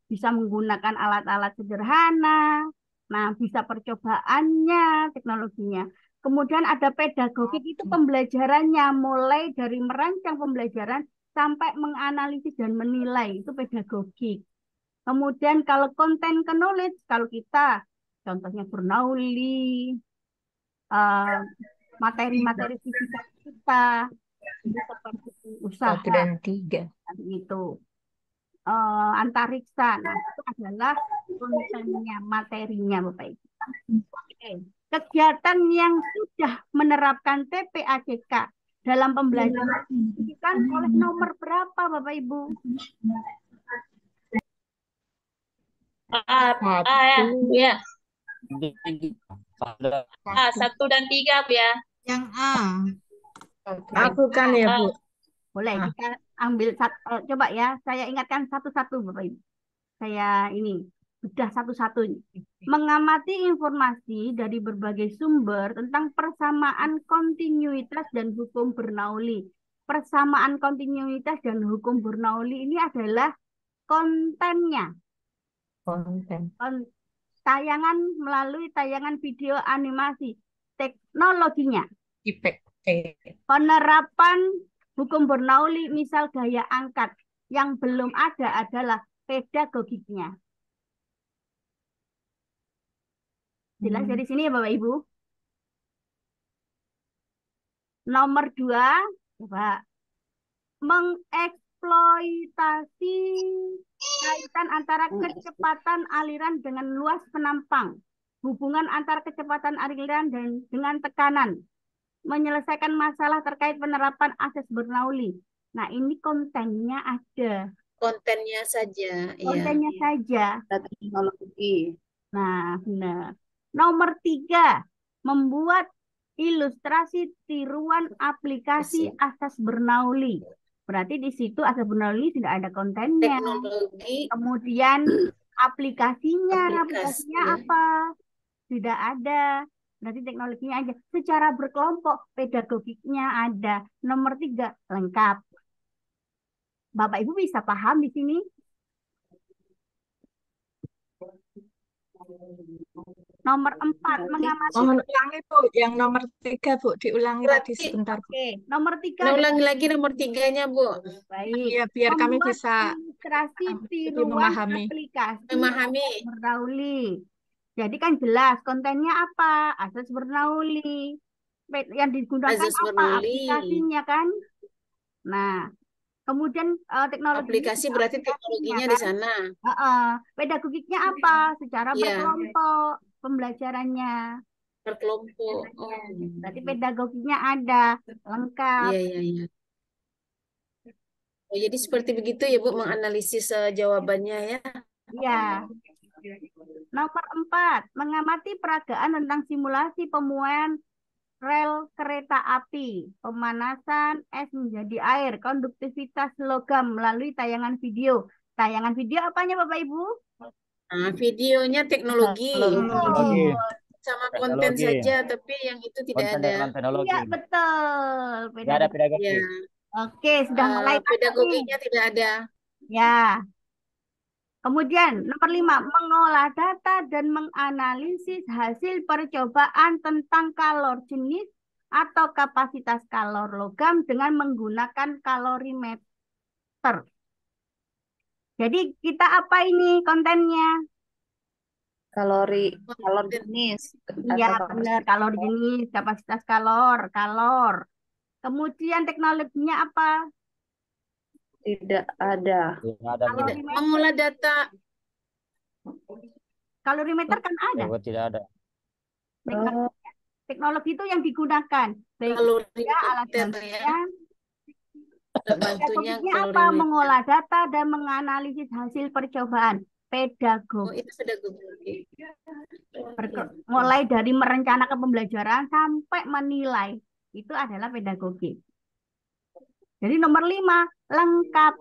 bisa menggunakan alat-alat sederhana. Nah, bisa percobaannya, teknologinya. Kemudian ada pedagogik, itu pembelajarannya, mulai dari merancang pembelajaran sampai menganalisis dan menilai, itu pedagogik. Kemudian kalau konten knowledge, kalau kita, contohnya Bernoulli, materi-materi fisika kita, itu seperti usaha
1 dan 3.
itu antariksa. Nah, itu adalah kontennya, materinya Bapak Ibu. Oke. Kegiatan yang sudah menerapkan TPACK dalam pembelajaran dilakukan oleh nomor berapa Bapak Ibu?
ya.
Ada
1 dan 3 ya.
Yang A.
Aku kan ya, Bu.
Boleh kita ambil coba ya, saya ingatkan satu-satu Bapak Ibu. Saya ini bedah satu-satu. Mengamati informasi dari berbagai sumber tentang persamaan kontinuitas dan hukum Bernoulli. Persamaan kontinuitas dan hukum Bernoulli ini adalah kontennya.
Konten.
Tayangan melalui tayangan video animasi. Teknologinya.
IPK.
Penerapan hukum Bernoulli, misal gaya angkat. Yang belum ada adalah pedagogiknya. Jelas dari sini ya Bapak Ibu. Nomor 2, coba mengeksploitasi kaitan antara kecepatan aliran dengan luas penampang, hubungan antara kecepatan aliran dan dengan tekanan, menyelesaikan masalah terkait penerapan akses Bernoulli. Nah, ini kontennya ada.
Kontennya saja, ya.
Kontennya saja.
Teknologi.
Nah, benar. Nomor 3, membuat ilustrasi tiruan aplikasi akses Bernoulli. Berarti di situ akses Bernoulli tidak ada kontennya.
Teknologi,
Kemudian aplikasinya
aplikasi.
apa? Tidak ada. Berarti teknologinya aja. Secara berkelompok, pedagogiknya ada. Nomor 3, lengkap. Bapak Ibu bisa paham di sini? Nomor 4, mengamati.
Mohon ulangi Bu, yang nomor 3 Bu, diulangi tadi
Berarti-
sebentar Bu.
Oke, nomor 3
Nah, ulangi lagi nomor 3-nya, Bu.
baik.
Ya, biar kami
Membuat
bisa
ilustrasi
lebih
tiruan
memahami.
aplikasi
Memahami.
Bernoulli. Jadi kan jelas kontennya apa? Akses Bernoulli. Yang digunakan
Azaz
apa?
Bernoulli.
Aplikasinya kan. Nah, kemudian teknologi
Aplikasi berarti teknologinya di sana.
pedagogiknya apa? Secara
Iya.
berkelompok pembelajarannya.
Berkelompok. Oh.
Berarti pedagogiknya ada, lengkap.
Iya, iya, iya. Oh, jadi seperti begitu ya, Bu, menganalisis jawabannya ya.
Iya. Nomor 4, mengamati peragaan tentang simulasi pemuaian rel kereta api, pemanasan es menjadi air, konduktivitas logam melalui tayangan video. Tayangan video apanya Bapak Ibu?
Nah, videonya teknologi.
Teknologi.
Sama konten
Teknologi.
saja, tapi yang itu tidak
Konten
ada.
dengan teknologi.
Iya, betul.
Tidak ada pedagogi.
Ya.
Oke, sudah mulai masuk nih.
Pedagoginya tidak ada.
Ya. Kemudian nomor 5, mengolah data dan menganalisis hasil percobaan tentang kalor jenis atau kapasitas kalor logam dengan menggunakan kalorimeter. Jadi kita apa ini kontennya?
Kalori jenis.
Iya,
Atau
benar, kalor jenis, kapasitas kalor. Kemudian teknologinya apa?
tidak ada.
Tidak ada. Bu.
Tidak. Mengolah data.
Kalorimeter kan ada.
Ya, Bu, tidak ada.
Teknologi itu yang digunakan. Baik
Kalorimeter
alat
ya.
bantunya.
Bantunya
Pedagogiknya apa?
kalorimeter.
Mengolah data dan menganalisis hasil percobaan.
Oh,
Pedagogi.
itu pedagogi.
Mulai dari merencanakan pembelajaran sampai menilai. Itu adalah pedagogi. Jadi nomor 5, lengkap.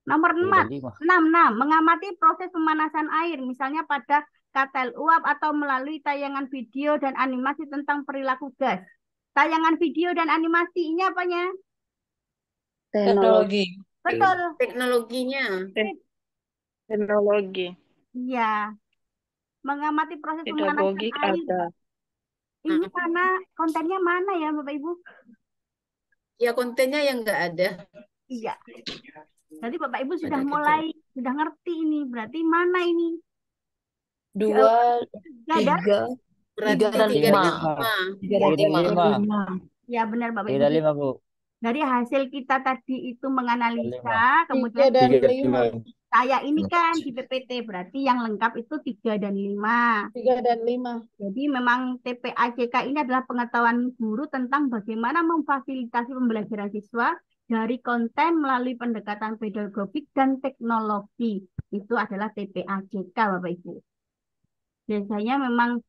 Nomor 6, mengamati proses pemanasan air. Misalnya pada katel uap atau melalui tayangan video dan animasi tentang perilaku gas. Tayangan video dan animasi ini apanya?
Teknologi.
Betul.
Teknologinya.
Teknologi.
Iya. Mengamati proses pemanasan
Pedagogik
air.
ada.
Ini mana kontennya mana ya Bapak Ibu?
Ya, kontennya yang nggak ada.
Iya. Jadi Bapak Ibu sudah
Ada
mulai, sudah ngerti ini. Berarti mana ini?
2,
Nggak ada?
3,
Berarti
3 dan
3 dan
5.
5.
3 dan 5.
Ya benar Bapak Ibu.
Tidak 5, Bu.
Dari hasil kita tadi itu menganalisa, kemudian
dan
3.
saya ini kan di PPT, berarti yang lengkap itu 3 dan 5.
3 dan 5.
Jadi memang TPACK ini adalah pengetahuan guru tentang bagaimana memfasilitasi pembelajaran siswa dari konten melalui pendekatan pedagogik dan teknologi. Itu adalah TPACK Bapak Ibu. Biasanya memang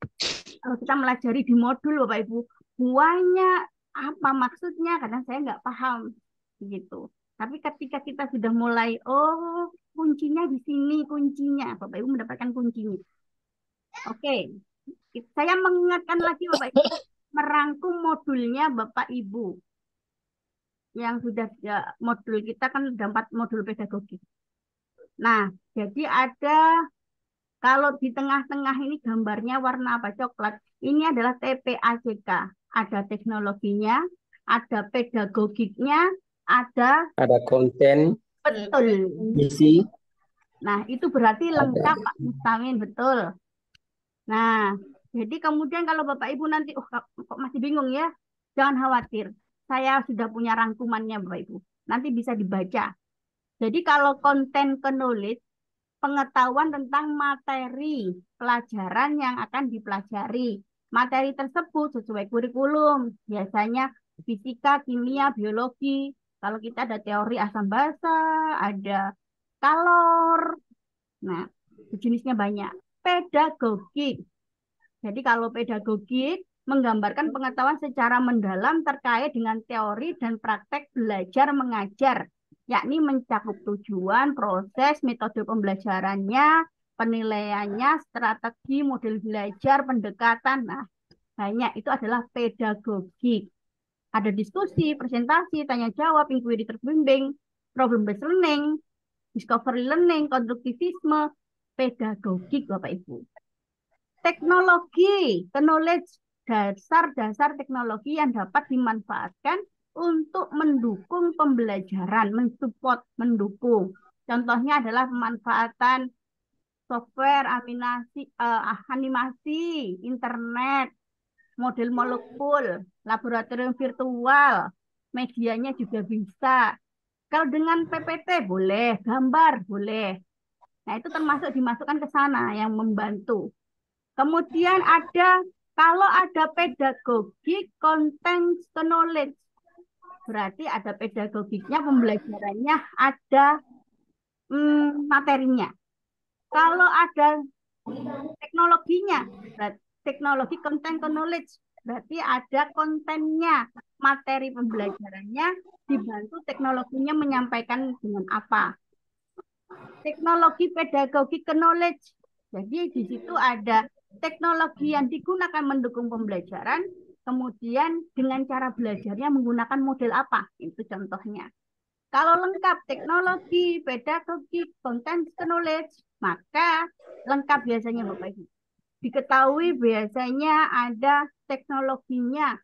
kalau kita melajari di modul Bapak Ibu, banyak apa maksudnya, kadang saya nggak paham gitu. Tapi ketika kita sudah mulai, oh kuncinya di sini, kuncinya, Bapak Ibu mendapatkan kuncinya. Oke, saya mengingatkan lagi Bapak Ibu, merangkum modulnya Bapak Ibu. Yang sudah, ya, modul kita kan sudah 4 modul pedagogik. Nah, jadi ada, kalau di tengah-tengah ini gambarnya warna apa? Coklat. Ini adalah TPACK. Ada teknologinya, ada pedagogiknya, ada
konten,
betul.
isi.
Nah, itu berarti lengkap Pak Mustamin, betul. Nah, jadi kemudian kalau Bapak Ibu nanti, kok masih bingung ya? Jangan khawatir. Saya sudah punya rangkumannya Bapak Ibu. Nanti bisa dibaca. Jadi kalau konten knowledge, pengetahuan tentang materi pelajaran yang akan dipelajari. Materi tersebut sesuai kurikulum. Biasanya fisika, kimia, biologi. Kalau kita ada teori asam basa, ada kalor. Nah, jenisnya banyak. Pedagogik. Jadi kalau pedagogik menggambarkan pengetahuan secara mendalam terkait dengan teori dan praktek belajar mengajar, yakni mencakup tujuan, proses, metode pembelajarannya, penilaiannya, strategi, model belajar, pendekatan. Nah, banyak itu adalah pedagogik. Ada diskusi, presentasi, tanya jawab, inquiry terbimbing, problem based learning, discovery learning, konstruktivisme, pedagogik Bapak Ibu. Teknologi, knowledge, dasar-dasar teknologi yang dapat dimanfaatkan untuk mendukung pembelajaran, mensupport, mendukung. Contohnya adalah pemanfaatan software, animasi, internet, model molekul, laboratorium virtual, medianya juga bisa. Kalau dengan PPT boleh, gambar boleh. Nah, itu termasuk dimasukkan ke sana yang membantu. Kemudian kalau ada pedagogik content knowledge, berarti ada pedagogiknya, pembelajarannya, ada materinya. Kalau ada teknologinya, teknologi content knowledge, berarti ada kontennya, materi pembelajarannya, dibantu teknologinya menyampaikan dengan apa. Teknologi pedagogik knowledge, jadi di situ ada teknologi yang digunakan mendukung pembelajaran, kemudian dengan cara belajarnya menggunakan model apa, itu contohnya. Kalau lengkap teknologi, pedagogik, content knowledge, maka lengkap biasanya Bapak Ibu. Diketahui biasanya ada teknologinya,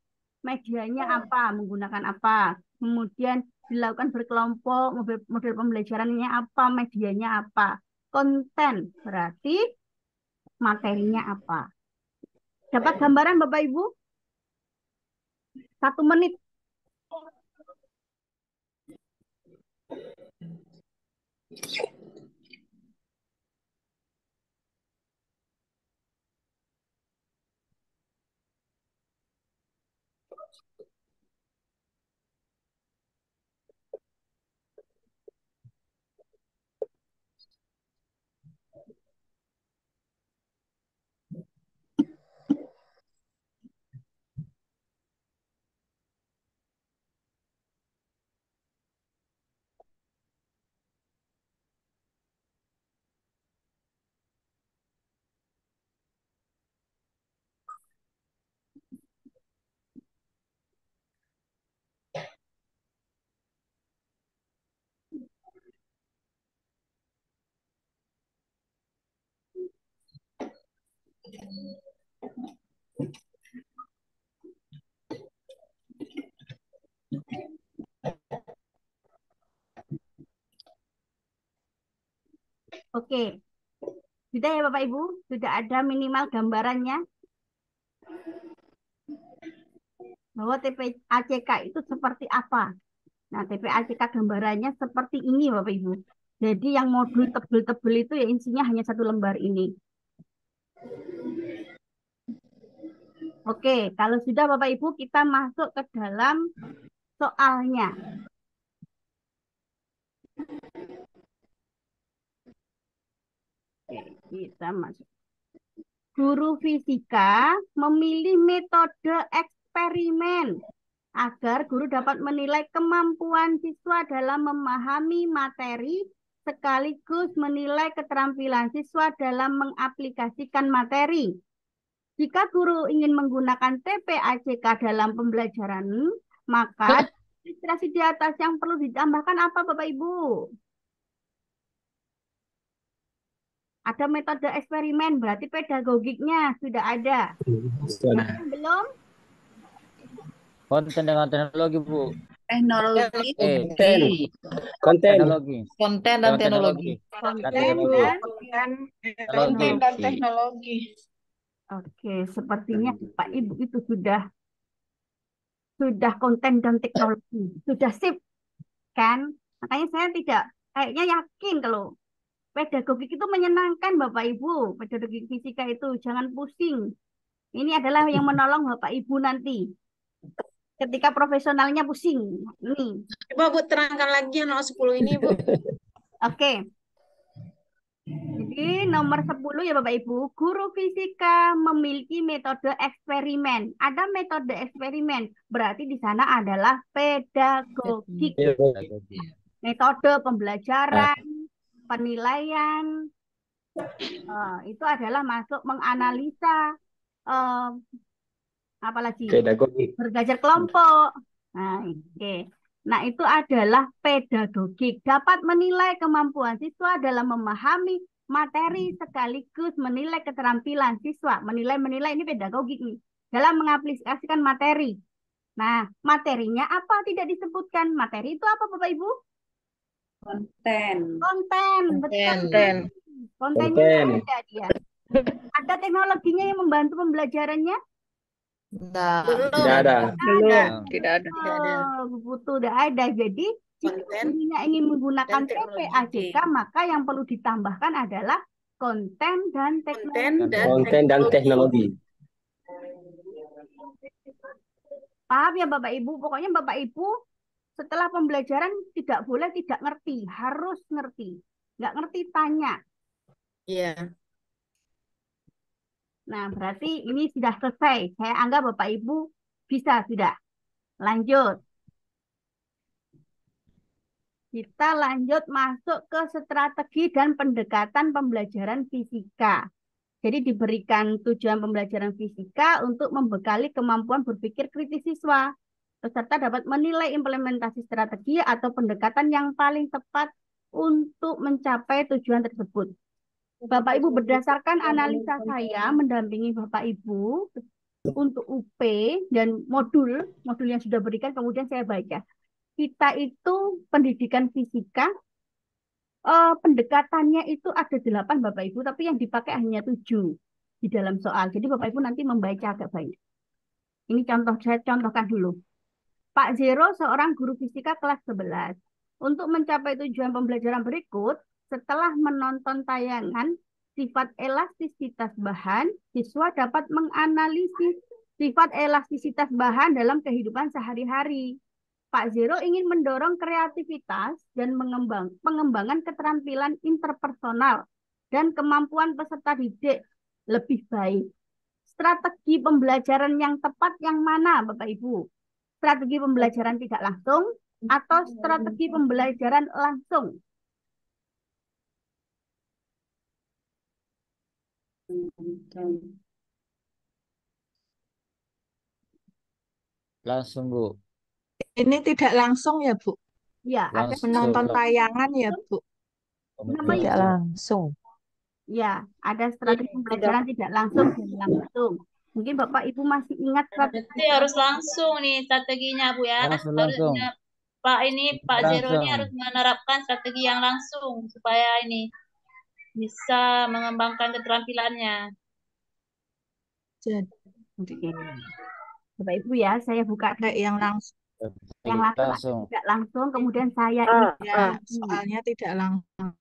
medianya apa, menggunakan apa, kemudian dilakukan berkelompok, model pembelajarannya apa, medianya apa, konten berarti materinya apa. Dapat gambaran Bapak Ibu? 1 menit. Oke, sudah ya Bapak Ibu? Sudah ada minimal gambarannya bahwa TPACK itu seperti apa. Nah, TPACK gambarannya seperti ini Bapak Ibu. Jadi yang modul tebel-tebel itu ya isinya hanya 1 lembar ini. Oke, kalau sudah Bapak Ibu kita masuk ke dalam soalnya. Oke, kita masuk. Guru fisika memilih metode eksperimen agar guru dapat menilai kemampuan siswa dalam memahami materi sekaligus menilai keterampilan siswa dalam mengaplikasikan materi. Jika guru ingin menggunakan TPACK dalam pembelajaran, maka ilustrasi di atas yang perlu ditambahkan apa Bapak Ibu? Ada metode eksperimen, berarti pedagogiknya sudah ada. Belum?
Konten dengan teknologi, Bu.
Teknologi,
Teknologi.
konten dan teknologi.
Konten
Teknologi.
dan
Konten dan teknologi.
Oke, sepertinya Pak Ibu itu sudah konten dan teknologi, sudah sip kan? Makanya saya tidak kayaknya yakin kalau pedagogik itu menyenangkan Bapak Ibu. Pedagogik fisika itu jangan pusing. Ini adalah yang menolong Bapak Ibu nanti ketika profesionalnya pusing. Ini.
Coba Bu terangkan lagi yang nomor 10 ini Bu.
Oke. Jadi nomor 10 ya Bapak Ibu, guru fisika memiliki metode eksperimen. Ada metode eksperimen, berarti di sana adalah pedagogik.
Pedagogi.
Metode pembelajaran, penilaian, itu adalah masuk menganalisa, apalagi
Pedagogi.
belajar kelompok. Nah, oke. Nah, itu adalah pedagogik. Dapat menilai kemampuan siswa dalam memahami materi sekaligus menilai keterampilan siswa. Menilai ini pedagogik nih. Dalam mengaplikasikan materi. Nah, materinya apa tidak disebutkan? Materi itu apa Bapak Ibu?
Konten.
Konten, betul.
Konten.
Kontennya
Konten.
ada dia. Ada teknologinya yang membantu pembelajarannya?
Belum.
Tidak ada.
Belum, tidak ada.
Butuh udah ada. Jadi jika
Konten
gurunya ingin menggunakan
dan teknologi.
TPAJK, maka yang perlu ditambahkan adalah konten dan teknologi.
Konten dan teknologi.
Paham ya Bapak Ibu? Pokoknya Bapak Ibu setelah pembelajaran tidak boleh tidak ngerti, harus ngerti. Nggak ngerti tanya.
Iya.
Nah, berarti ini sudah selesai. Saya anggap Bapak Ibu bisa sudah. Lanjut. Kita lanjut masuk ke strategi dan pendekatan pembelajaran fisika. Jadi diberikan tujuan pembelajaran fisika untuk membekali kemampuan berpikir kritis siswa. Peserta dapat menilai implementasi strategi atau pendekatan yang paling tepat untuk mencapai tujuan tersebut. Bapak Ibu, berdasarkan analisa saya mendampingi Bapak Ibu untuk UP dan modul yang sudah berikan, kemudian saya baca. Kita itu pendidikan fisika, pendekatannya itu ada 8 Bapak Ibu, tapi yang dipakai hanya 7 di dalam soal. Jadi Bapak Ibu nanti membaca agak baik. Ini contoh, saya contohkan dulu. Pak Zero seorang guru fisika kelas 11. Untuk mencapai tujuan pembelajaran berikut, setelah menonton tayangan sifat elastisitas bahan, siswa dapat menganalisis sifat elastisitas bahan dalam kehidupan sehari-hari. Pak Zero ingin mendorong kreativitas dan pengembangan keterampilan interpersonal dan kemampuan peserta didik lebih baik. Strategi pembelajaran yang tepat yang mana, Bapak Ibu? Strategi pembelajaran tidak langsung atau strategi pembelajaran langsung?
Langsung Bu.
Ini tidak langsung ya, Bu?
Ya, ada
Langsung.
Menonton tayangan ya, Bu?
namanya.
Tidak langsung.
Ya, ada strategi pembelajaran tidak langsung dan langsung. Mungkin Bapak Ibu masih ingat strategi.
Berarti harus langsung nih strateginya Bu ya.
Langsung.
Harusnya Pak Zero ini
Langsung.
harus menerapkan strategi yang langsung supaya ini bisa mengembangkan keterampilannya.
Jadi
Bapak Ibu ya, saya buka
kayak yang langsung.
yang langsung, tidak langsung, kemudian saya ini.
Ya, soalnya tidak langsung.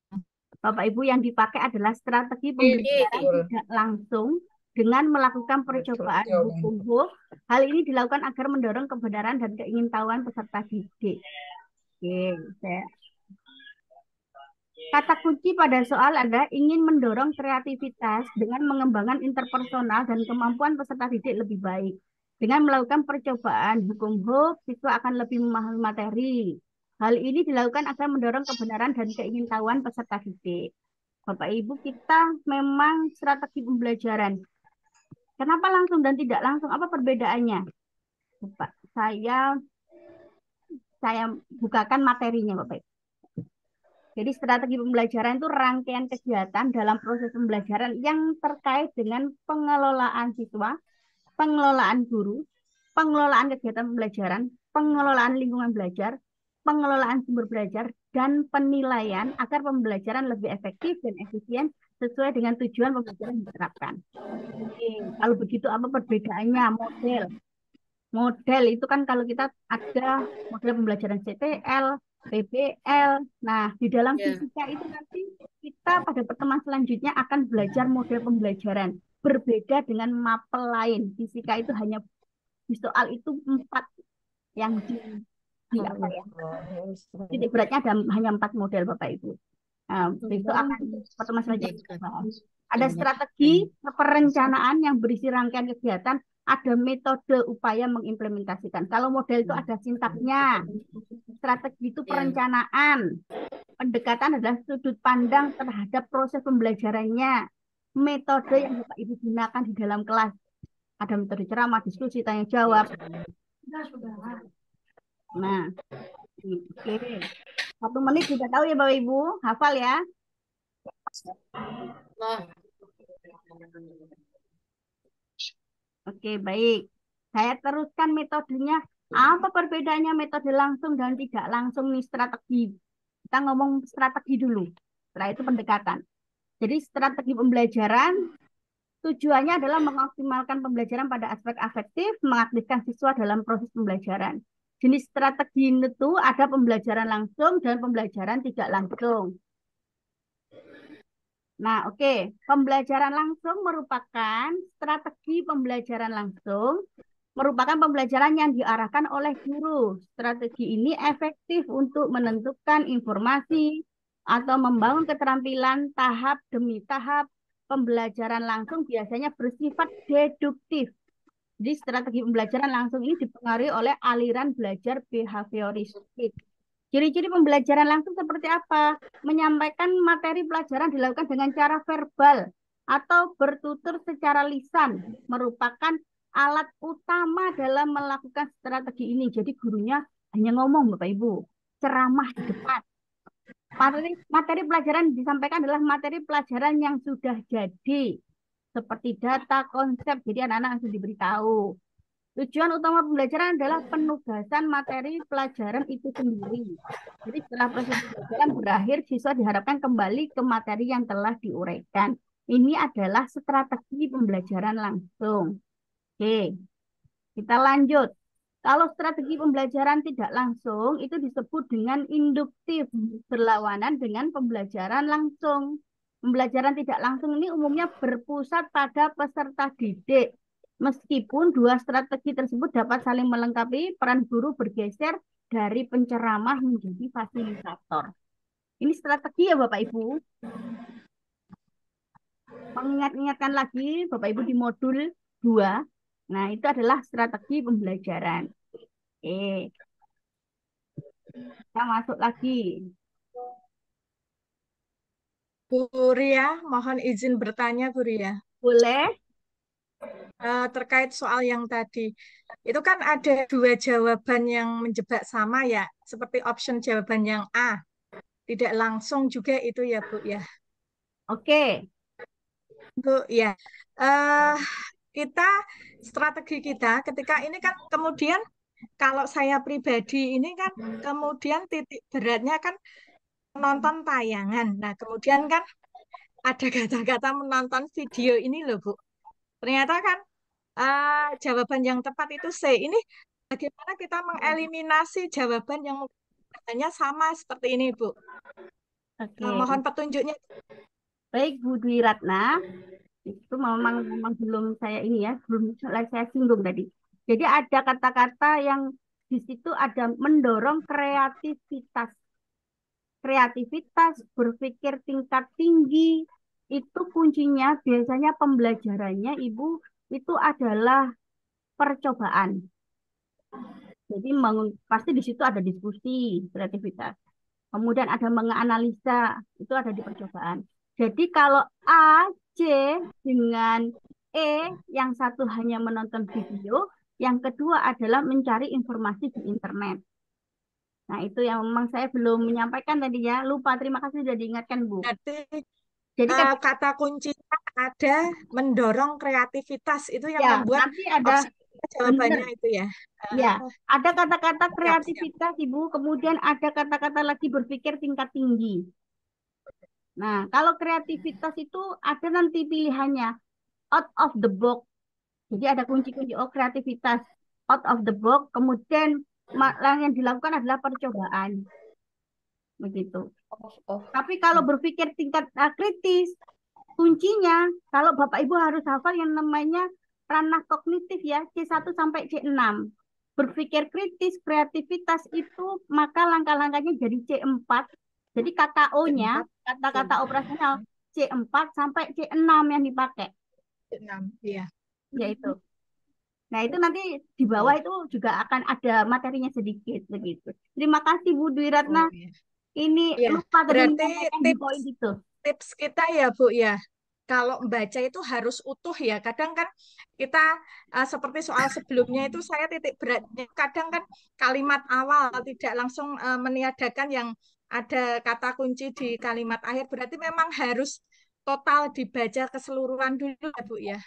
Bapak Ibu yang dipakai adalah strategi pembelajaran tidak langsung dengan melakukan percobaan hukum. Hal ini dilakukan agar mendorong kebenaran dan keingintahuan peserta didik. Oke, kata kunci pada soal adalah ingin mendorong kreativitas dengan mengembangkan interpersonal dan kemampuan peserta didik lebih baik. Dengan melakukan percobaan hukum, siswa akan lebih memahami materi. Hal ini dilakukan agar mendorong kebenaran dan keingintahuan peserta didik. Bapak Ibu, kita memang strategi pembelajaran. Kenapa langsung dan tidak langsung? Apa perbedaannya? Bapak, saya bukakan materinya, Bapak Ibu. Jadi strategi pembelajaran itu rangkaian kegiatan dalam proses pembelajaran yang terkait dengan pengelolaan siswa, pengelolaan guru, pengelolaan kegiatan pembelajaran, pengelolaan lingkungan belajar, pengelolaan sumber belajar, dan penilaian agar pembelajaran lebih efektif dan efisien sesuai dengan tujuan pembelajaran yang diterapkan. Oke, kalau begitu apa perbedaannya? Model. Model itu kan kalau kita ada model pembelajaran CTL, PBL. Nah, di dalam
Ya.
fisika itu nanti kita pada pertemuan selanjutnya akan belajar model pembelajaran. Berbeda dengan mapel lain. Fisika itu hanya di soal itu 4 yang di apa ya? Titik beratnya hanya 4 model Bapak Ibu. Nah, besok akan pertemuan selanjutnya kita bahas. Ada strategi perencanaan yang berisi rangkaian kegiatan, ada metode upaya mengimplementasikan. Kalau model itu ada sintaksnya. Strategi itu perencanaan. Pendekatan adalah sudut pandang terhadap proses pembelajarannya. Metode yang Bapak Ibu gunakan di dalam kelas. Ada metode ceramah, diskusi, tanya jawab. Nah, oke. 1 menit sudah tahu ya Bapak Ibu, hafal ya. Oke, baik. Saya teruskan metodenya. Apa perbedaannya metode langsung dan tidak langsung nih strategi? Kita ngomong strategi dulu. Setelah itu pendekatan. Jadi strategi pembelajaran tujuannya adalah mengoptimalkan pembelajaran pada aspek afektif, mengaktifkan siswa dalam proses pembelajaran. Jenis strategi itu ada pembelajaran langsung dan pembelajaran tidak langsung. Nah, oke. Pembelajaran langsung merupakan strategi pembelajaran langsung, merupakan pembelajaran yang diarahkan oleh guru. Strategi ini efektif untuk menentukan informasi atau membangun keterampilan tahap demi tahap. Pembelajaran langsung biasanya bersifat deduktif. Jadi strategi pembelajaran langsung ini dipengaruhi oleh aliran belajar behavioristik. Ciri-ciri pembelajaran langsung seperti apa? Menyampaikan materi pelajaran dilakukan dengan cara verbal atau bertutur secara lisan merupakan alat utama dalam melakukan strategi ini. Jadi gurunya hanya ngomong Bapak Ibu, ceramah di depan. Materi pelajaran disampaikan adalah materi pelajaran yang sudah jadi, seperti data, konsep, jadi anak-anak langsung diberitahu. Tujuan utama pembelajaran adalah penugasan materi pelajaran itu sendiri. Jadi setelah proses pembelajaran berakhir, siswa diharapkan kembali ke materi yang telah diuraikan. Ini adalah strategi pembelajaran langsung. Oke, kita lanjut. Kalau strategi pembelajaran tidak langsung, itu disebut dengan induktif, berlawanan dengan pembelajaran langsung. Pembelajaran tidak langsung ini umumnya berpusat pada peserta didik. Meskipun dua strategi tersebut dapat saling melengkapi, peran guru bergeser dari penceramah menjadi fasilitator. Ini strategi ya Bapak Ibu. Mengingat-ingatkan lagi Bapak Ibu di modul 2. Nah, itu adalah strategi pembelajaran. Kita masuk lagi.
Bu Ria, mohon izin bertanya, Bu Ria.
Boleh?
Terkait soal yang tadi, itu kan ada 2 jawaban yang menjebak sama ya, seperti option jawaban yang A, tidak langsung juga itu ya Bu ya.
Oke.
Bu ya, kita strategi kita ketika ini kan kemudian kalau saya pribadi ini kan kemudian titik beratnya kan menonton tayangan. Nah kemudian kan ada kata-kata menonton video ini loh Bu. Ternyata kan jawaban yang tepat itu C. Ini bagaimana kita mengeliminasi jawaban yang hanya sama seperti ini, Bu?
Oke.
Mohon petunjuknya.
Baik, Bu Dwi Ratna. Itu memang belum saya ini ya, belum saya singgung tadi. Jadi ada kata-kata yang di situ ada mendorong kreativitas. Kreativitas, berpikir tingkat tinggi, itu kuncinya biasanya pembelajarannya Ibu itu adalah percobaan. Jadi pasti di situ ada diskusi, kreativitas. Kemudian ada menganalisa, itu ada di percobaan. Jadi kalau A, C dengan E, yang satu hanya menonton video, yang kedua adalah mencari informasi di internet. Nah, itu yang memang saya belum menyampaikan tadi ya. Lupa, terima kasih sudah diingatkan, Bu.
Jadi kata kuncinya ada mendorong kreativitas, itu yang
ya,
membuat
nanti ada
jawabannya itu ya.
Ya, ada kata-kata kreativitas, Ibu. Kemudian ada kata-kata lagi berpikir tingkat tinggi. Nah, kalau kreativitas itu ada nanti pilihannya out of the box. Jadi ada kunci-kunci kreativitas out of the box. Kemudian yang dilakukan adalah percobaan, begitu. Tapi kalau berpikir tingkat kritis, kuncinya kalau Bapak Ibu harus hafal yang namanya ranah kognitif ya, C1 sampai C6. Berpikir kritis, kreativitas itu maka langkah-langkahnya jadi C4. Jadi KKO-nya, kata-kata operasional C4 sampai C6 yang dipakai.
C6, iya.
Yaitu. Nah, itu nanti di bawah itu juga akan ada materinya sedikit begitu. Terima kasih Bu Dwi Ratna.
Iya.
Ini
Iya,
lupa tadi
berarti
menyampaikan di poin itu.
tips kita ya Bu ya, kalau membaca itu harus utuh ya. Kadang kan kita seperti soal sebelumnya itu saya titik beratnya. Kadang kan kalimat awal tidak langsung meniadakan yang ada kata kunci di kalimat akhir. Berarti memang harus total dibaca keseluruhan dulu ya Bu ya.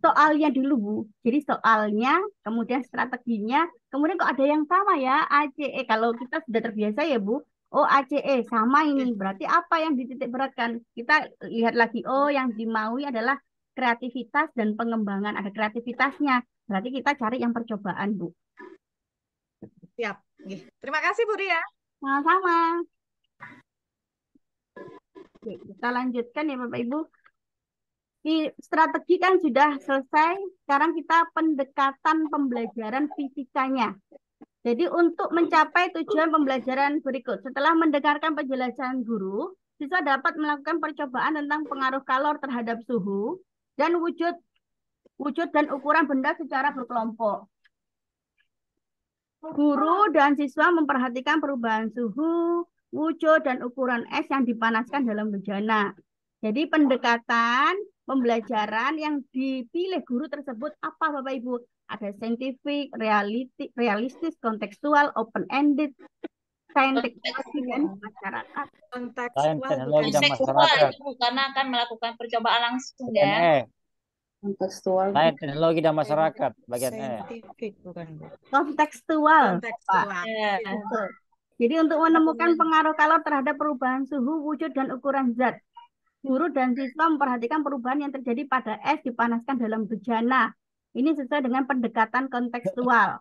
Soalnya dulu Bu. Jadi soalnya, kemudian strateginya, kemudian kok ada yang sama ya, ACE. Kalau kita sudah terbiasa ya Bu, oh ACE sama ini. Berarti apa yang dititik beratkan? Kita lihat lagi, oh yang dimaui adalah kreativitas dan pengembangan. Ada kreativitasnya. Berarti kita cari yang percobaan Bu.
Siap. Terima kasih Bu Ria.
Sama-sama. Oke, kita lanjutkan ya Bapak Ibu. Strategi kan sudah selesai. Sekarang kita pendekatan pembelajaran fisikanya. Jadi untuk mencapai tujuan pembelajaran berikut, setelah mendengarkan penjelasan guru, siswa dapat melakukan percobaan tentang pengaruh kalor terhadap suhu dan wujud dan ukuran benda secara berkelompok. Guru dan siswa memperhatikan perubahan suhu, wujud, dan ukuran es yang dipanaskan dalam bejana. Jadi pendekatan pembelajaran yang dipilih guru tersebut apa Bapak Ibu? Ada saintifik, realistis, kontekstual, open-ended, sains teknologi dan masyarakat.
Sains teknologi dan
Kontekstual
masyarakat.
itu karena akan melakukan percobaan langsung ya.
E.
Kontekstual.
Sains teknologi dan masyarakat. Bagian E.
Saintifik bukan Bu.
Kontekstual.
Kontekstual.
Ya.
Betul. Jadi untuk menemukan pengaruh kalor terhadap perubahan suhu, wujud, dan ukuran zat. Guru dan siswa memperhatikan perubahan yang terjadi pada es dipanaskan dalam bejana. Ini sesuai dengan pendekatan kontekstual.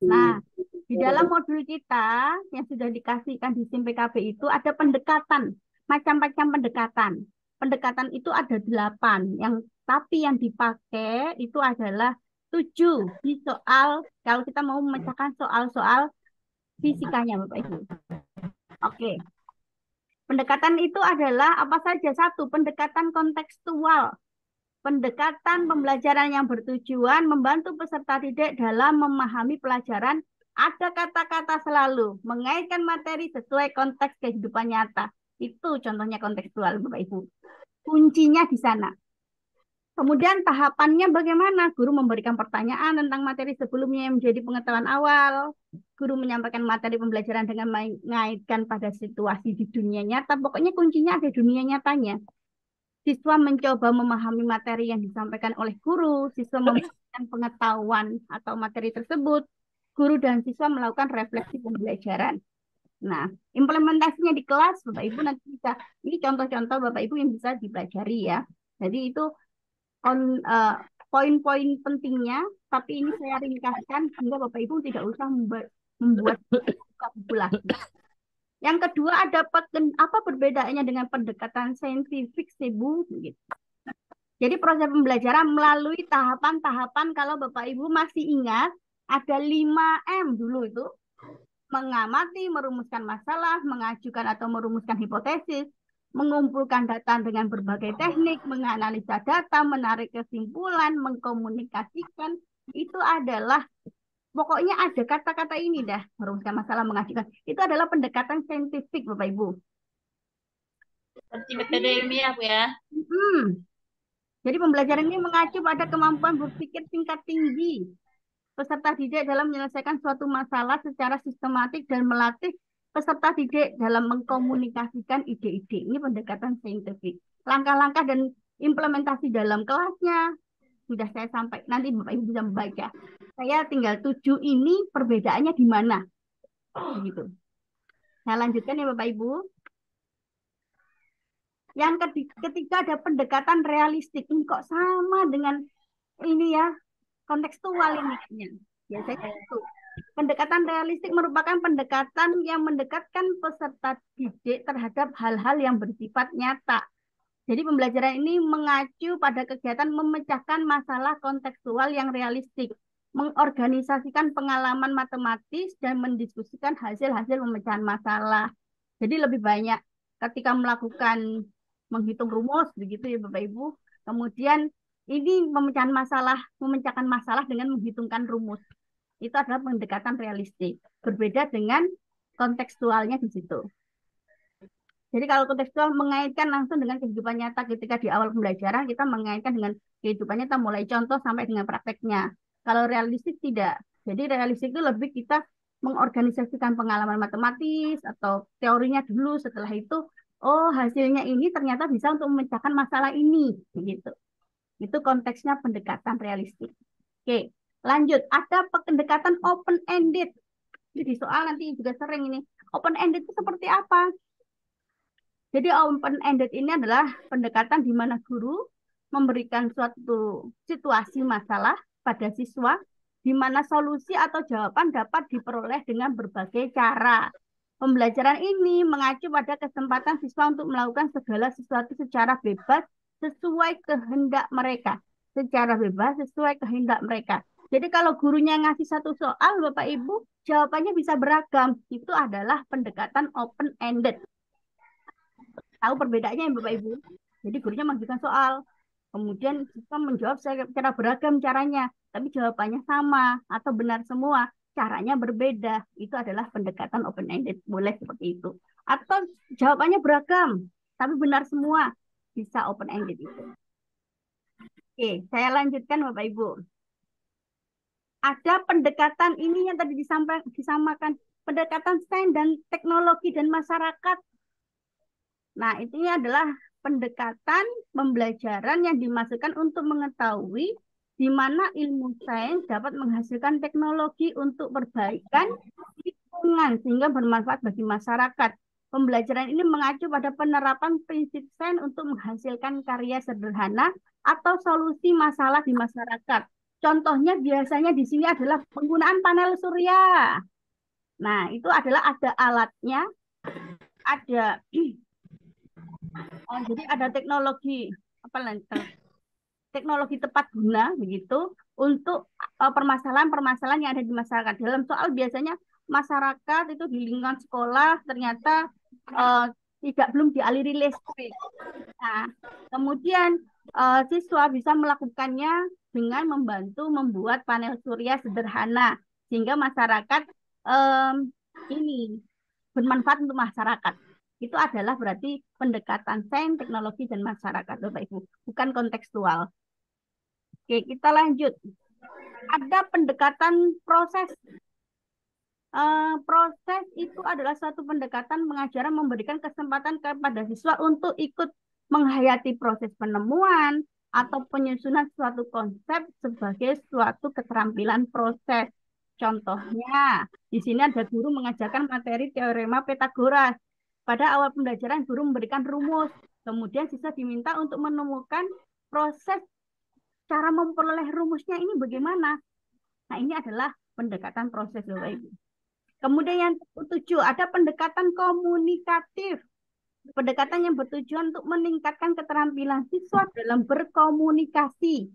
Nah, di dalam modul kita yang sudah dikasihkan di SIM PKB itu ada pendekatan, macam-macam pendekatan. Pendekatan itu ada 8, tapi yang dipakai itu adalah 7 di soal, kalau kita mau memecahkan soal-soal fisikanya Bapak Ibu. Oke. Pendekatan itu adalah apa saja? 1, pendekatan kontekstual. Pendekatan pembelajaran yang bertujuan membantu peserta didik dalam memahami pelajaran. Ada kata-kata selalu, mengaitkan materi sesuai konteks kehidupan nyata. Itu contohnya kontekstual, Bapak Ibu. Kuncinya di sana. Kemudian tahapannya bagaimana? Guru memberikan pertanyaan tentang materi sebelumnya yang menjadi pengetahuan awal. Guru menyampaikan materi pembelajaran dengan mengaitkan pada situasi di dunia nyata. Pokoknya kuncinya ada dunia nyatanya. Siswa mencoba memahami materi yang disampaikan oleh guru. Siswa memberikan pengetahuan atau materi tersebut. Guru dan siswa melakukan refleksi pembelajaran. Nah, implementasinya di kelas, Bapak Ibu nanti bisa. Ini contoh-contoh Bapak Ibu yang bisa dipelajari ya. Jadi itu poin-poin pentingnya, tapi ini saya ringkaskan sehingga Bapak Ibu tidak usah membuat buku lagi. Yang kedua ada apa perbedaannya dengan pendekatan saintifik Bu? Gitu. Jadi proses pembelajaran melalui tahapan-tahapan, kalau Bapak Ibu masih ingat ada 5M dulu itu. Mengamati, merumuskan masalah, mengajukan atau merumuskan hipotesis, mengumpulkan data dengan berbagai teknik, menganalisa data, menarik kesimpulan, mengkomunikasikan. Itu adalah, pokoknya ada kata-kata ini dah, merumuskan masalah, mengajukan. Itu adalah pendekatan saintifik, Bapak Ibu.
Seperti metode ilmiah Bu ya.
Jadi pembelajaran ini mengacu pada kemampuan berpikir tingkat tinggi peserta didik dalam menyelesaikan suatu masalah secara sistematik dan melatih peserta didik dalam mengkomunikasikan ide-ide. Ini pendekatan saintifik. Langkah-langkah dan implementasi dalam kelasnya sudah saya sampaikan. Nanti Bapak Ibu bisa membaca. Saya tinggal 7 ini perbedaannya di mana. Begitu. Saya lanjutkan ya Bapak Ibu. Ketiga ada pendekatan realistik. Ini kok sama dengan ini ya, kontekstual ini kayaknya. Biasanya itu. Pendekatan realistik merupakan pendekatan yang mendekatkan peserta didik terhadap hal-hal yang bersifat nyata. Jadi pembelajaran ini mengacu pada kegiatan memecahkan masalah kontekstual yang realistik, mengorganisasikan pengalaman matematis dan mendiskusikan hasil-hasil pemecahan masalah. Jadi lebih banyak ketika melakukan menghitung rumus begitu ya Bapak Ibu. Kemudian ini memecahkan masalah dengan menghitungkan rumus. Itu adalah pendekatan realistik. Berbeda dengan kontekstualnya di situ. Jadi kalau kontekstual mengaitkan langsung dengan kehidupan nyata ketika di awal pembelajaran, kita mengaitkan dengan kehidupan nyata mulai contoh sampai dengan prakteknya. Kalau realistik tidak. Jadi realistik itu lebih kita mengorganisasikan pengalaman matematis atau teorinya dulu, setelah itu, oh hasilnya ini ternyata bisa untuk memecahkan masalah ini. Begitu. Itu konteksnya pendekatan realistik. Oke, lanjut. Ada pendekatan open-ended. Jadi soal nanti juga sering ini. Open-ended itu seperti apa? Jadi open-ended ini adalah pendekatan di mana guru memberikan suatu situasi masalah pada siswa, di mana solusi atau jawaban dapat diperoleh dengan berbagai cara. Pembelajaran ini mengacu pada kesempatan siswa untuk melakukan segala sesuatu secara bebas sesuai kehendak mereka. Secara bebas sesuai kehendak mereka. Jadi kalau gurunya ngasih satu soal, Bapak Ibu, jawabannya bisa beragam. Itu adalah pendekatan open-ended. Tahu perbedaannya ya Bapak Ibu? Jadi gurunya mengajukan soal, kemudian siswa menjawab secara beragam caranya, tapi jawabannya sama atau benar semua, caranya berbeda. Itu adalah pendekatan open-ended, boleh seperti itu. Atau jawabannya beragam, tapi benar semua, bisa open-ended itu. Oke, saya lanjutkan Bapak Ibu. Ada pendekatan ini yang tadi disamakan, pendekatan sains dan teknologi dan masyarakat. Nah, ini adalah pendekatan pembelajaran yang dimaksudkan untuk mengetahui di mana ilmu sains dapat menghasilkan teknologi untuk perbaikan lingkungan sehingga bermanfaat bagi masyarakat. Pembelajaran ini mengacu pada penerapan prinsip sains untuk menghasilkan karya sederhana atau solusi masalah di masyarakat. Contohnya biasanya di sini adalah penggunaan panel surya. Nah, itu adalah ada alatnya, ada jadi ada teknologi teknologi tepat guna begitu untuk permasalahan-permasalahan yang ada di masyarakat. Dalam soal biasanya masyarakat itu di lingkungan sekolah ternyata belum dialiri listrik. Nah, kemudian siswa bisa melakukannya dengan membantu membuat panel surya sederhana sehingga masyarakat ini bermanfaat untuk masyarakat. Itu adalah berarti pendekatan sains, teknologi, dan masyarakat, Bapak Ibu. Bukan kontekstual. Oke, kita lanjut. Ada pendekatan proses. Proses itu adalah suatu pendekatan pengajaran memberikan kesempatan kepada siswa untuk ikut menghayati proses penemuan atau penyusunan suatu konsep sebagai suatu keterampilan proses. Contohnya, di sini ada guru mengajarkan materi teorema Pythagoras. Pada awal pembelajaran, guru memberikan rumus. Kemudian siswa diminta untuk menemukan proses cara memperoleh rumusnya ini bagaimana. Nah, ini adalah pendekatan proses, Bapak Ibu. Kemudian yang ketujuh, ada pendekatan komunikatif. Pendekatan yang bertujuan untuk meningkatkan keterampilan siswa dalam berkomunikasi.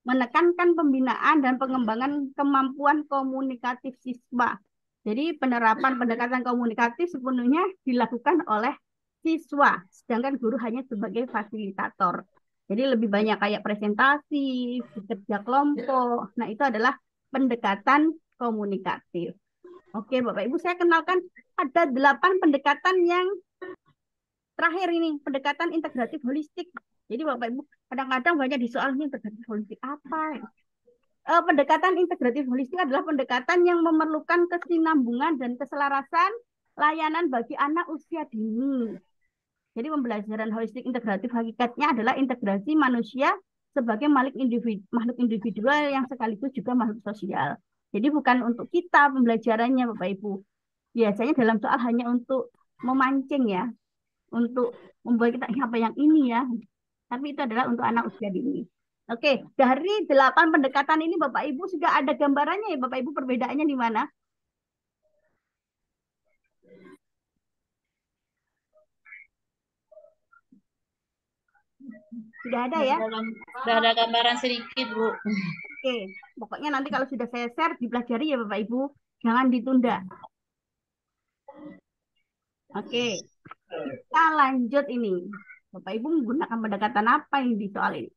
Menekankan pembinaan dan pengembangan kemampuan komunikatif siswa. Jadi penerapan pendekatan komunikatif sepenuhnya dilakukan oleh siswa, sedangkan guru hanya sebagai fasilitator. Jadi lebih banyak kayak presentasi, kerja kelompok. Nah, itu adalah pendekatan komunikatif. Oke, Bapak Ibu, saya kenalkan ada 8 pendekatan yang terakhir ini, pendekatan integratif holistik. Jadi Bapak Ibu, kadang-kadang banyak di soal ini integratif holistik apa? Pendekatan integratif holistik adalah pendekatan yang memerlukan kesinambungan dan keselarasan layanan bagi anak usia dini. Jadi pembelajaran holistik integratif hakikatnya adalah integrasi manusia sebagai makhluk individual yang sekaligus juga makhluk sosial. Jadi bukan untuk kita pembelajarannya Bapak Ibu. Biasanya dalam soal hanya untuk memancing ya, untuk membuat kita apa yang ini ya. Tapi itu adalah untuk anak usia dini. Oke, dari 8 pendekatan ini Bapak Ibu sudah ada gambarannya ya Bapak Ibu perbedaannya di mana? Sudah ada ya?
Sudah ada gambaran sedikit, Bu.
Oke, pokoknya nanti kalau sudah saya share dipelajari ya Bapak Ibu, jangan ditunda. Oke, kita lanjut ini. Bapak Ibu menggunakan pendekatan apa ini di soal ini?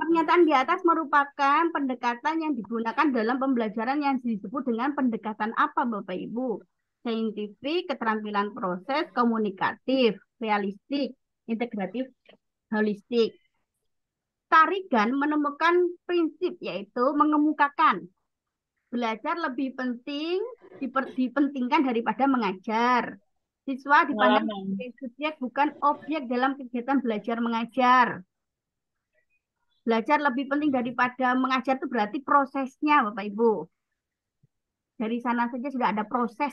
Pernyataan di atas merupakan pendekatan yang digunakan dalam pembelajaran yang disebut dengan pendekatan apa Bapak Ibu? Saintifik, keterampilan proses, komunikatif, realistik, integratif, holistik. Tarigan menemukan prinsip yaitu mengemukakan belajar lebih dipentingkan daripada mengajar. Siswa dipandang sebagai subjek bukan objek dalam kegiatan belajar mengajar. Belajar lebih penting daripada mengajar itu berarti prosesnya Bapak Ibu. Dari sana saja sudah ada proses.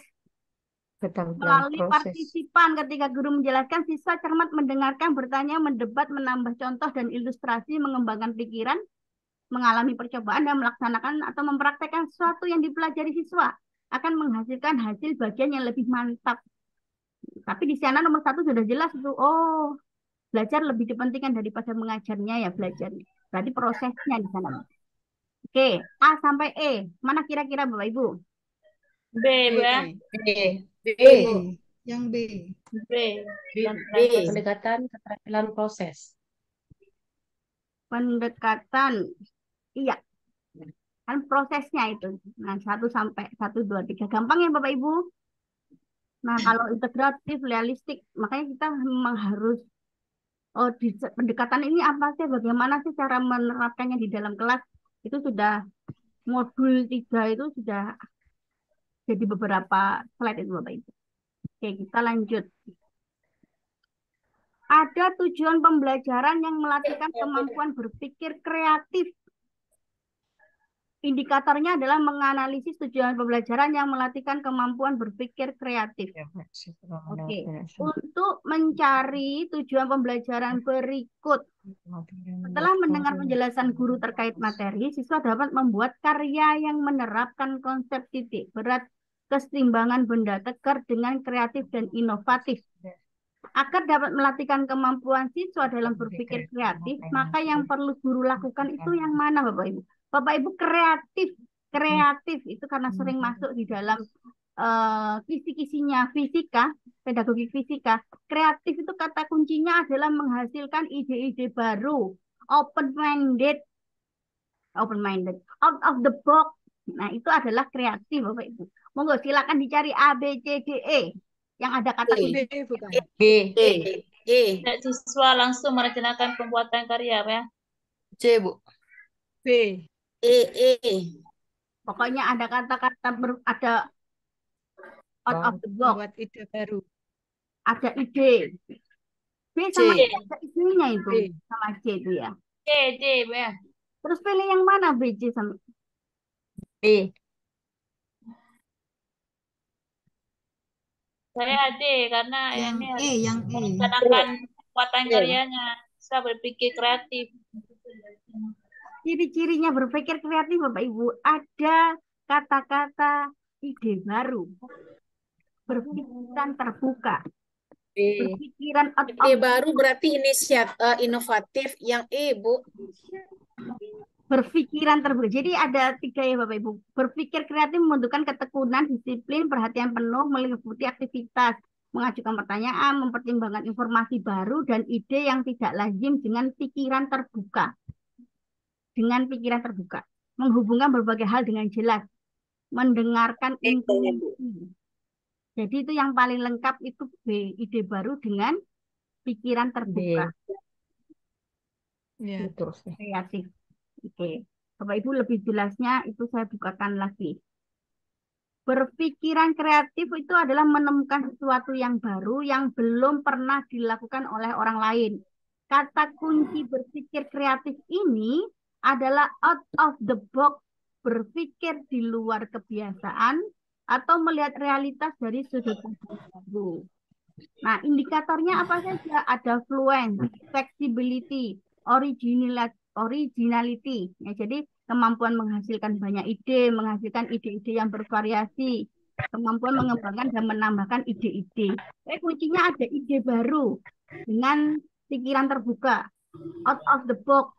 Melalui partisipan ketika guru menjelaskan, siswa cermat mendengarkan, bertanya, mendebat, menambah contoh dan ilustrasi, mengembangkan pikiran, mengalami percobaan dan melaksanakan atau mempraktekkan sesuatu yang dipelajari siswa akan menghasilkan hasil bagian yang lebih mantap. Tapi di sana nomor 1 sudah jelas itu. Oh, belajar lebih dipentingkan daripada mengajarnya ya belajar. Berarti prosesnya di sana. Oke, A sampai E. Mana kira-kira Bapak Ibu?
B, Bu ya.
B.
Yang B.
B.
Pendekatan keterampilan proses.
Pendekatan. Iya. Kan prosesnya itu. Nah, 1 sampai 1, 2, 3. Gampang ya Bapak Ibu? Nah, kalau integratif, realistik, makanya kita memang harus di pendekatan ini apa sih, bagaimana sih cara menerapkannya di dalam kelas, itu sudah modul 3 itu sudah jadi beberapa slide itu Bapak Ibu. Oke, kita lanjut. Ada tujuan pembelajaran yang melatihkan kemampuan berpikir kreatif. Indikatornya adalah menganalisis tujuan pembelajaran yang melatihkan kemampuan berpikir kreatif. Oke, untuk mencari tujuan pembelajaran berikut. Setelah mendengar penjelasan guru terkait materi, siswa dapat membuat karya yang menerapkan konsep titik berat, keseimbangan benda tegar dengan kreatif dan inovatif. Agar dapat melatihkan kemampuan siswa dalam berpikir kreatif, maka yang perlu guru lakukan itu yang mana Bapak Ibu? Bapak Ibu kreatif itu karena sering masuk di dalam kisi-kisinya fisika, pedagogi fisika. Kreatif itu kata kuncinya adalah menghasilkan ide-ide baru, open-minded, out of the box. Nah, itu adalah kreatif Bapak Ibu. Monggo silakan dicari A, B, C, D, E. Yang ada kata kunci.
Siswa langsung merencanakan pembuatan karya, ya.
C, Bu.
B.
Pokoknya ada kata-kata ada out of the box.
Buat ide baru.
Ada ide. B sama C ada isinya itu.
B.
Sama C itu ya.
C, ya.
Terus pilih yang mana B, C sama
B.
Saya D karena
Yang E.
merencanakan pembuatan karyanya. Saya berpikir kreatif.
Ciri-cirinya berpikir kreatif Bapak Ibu, ada kata-kata ide baru, berpikiran terbuka, berpikiran
Ide baru berarti inovatif. Yang E, Bu.
Berpikiran terbuka. Jadi ada 3 ya Bapak Ibu. Berpikir kreatif membutuhkan ketekunan, disiplin, perhatian penuh, meliputi aktivitas, mengajukan pertanyaan, mempertimbangkan informasi baru dan ide yang tidak lazim dengan pikiran terbuka. Menghubungkan berbagai hal dengan jelas, mendengarkan intuisi. Jadi itu yang paling lengkap itu B, ide baru dengan pikiran terbuka.
Ya.
Kreatif. Oke. Bapak Ibu lebih jelasnya itu saya bukakan lagi. Berpikiran kreatif itu adalah menemukan sesuatu yang baru yang belum pernah dilakukan oleh orang lain. Kata kunci berpikir kreatif ini adalah out of the box, berpikir di luar kebiasaan atau melihat realitas dari sudut pandang baru. Nah, indikatornya apa saja? Ada fluence, flexibility, originality. Ya, jadi kemampuan menghasilkan banyak ide, menghasilkan ide-ide yang bervariasi, kemampuan mengembangkan dan menambahkan ide-ide. Kuncinya ada ide baru dengan pikiran terbuka, out of the box.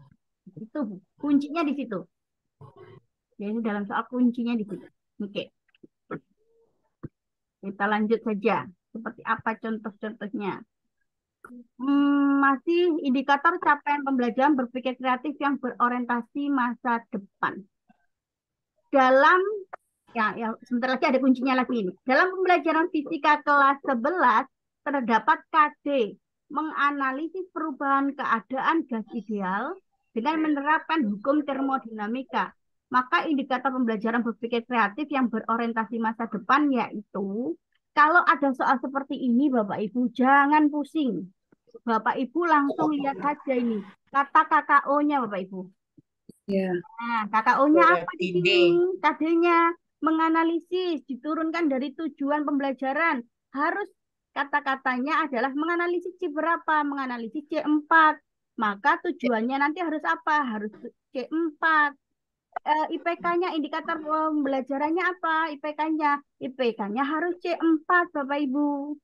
Itu kuncinya di situ. Jadi dalam soal kuncinya di situ. Oke, kita lanjut saja. Seperti apa contoh-contohnya? Masih indikator capaian pembelajaran berpikir kreatif yang berorientasi masa depan. Dalam ya sebentar lagi ada kuncinya lagi ini. Dalam pembelajaran fisika kelas 11 terdapat KD menganalisis perubahan keadaan gas ideal dengan menerapkan hukum termodinamika. Maka indikator pembelajaran berpikir kreatif yang berorientasi masa depan yaitu kalau ada soal seperti ini Bapak Ibu jangan pusing. Bapak Ibu langsung lihat saja ini kata KKO-nya Bapak Ibu.
Ya.
Nah, KKO-nya apa di sini? KD-nya menganalisis, diturunkan dari tujuan pembelajaran. Harus kata-katanya adalah menganalisis C berapa? Menganalisis C4. Maka tujuannya nanti harus apa? Harus C4. IPK-nya, indikator pembelajarannya apa? IPK-nya. IPK-nya harus C4, Bapak Ibu.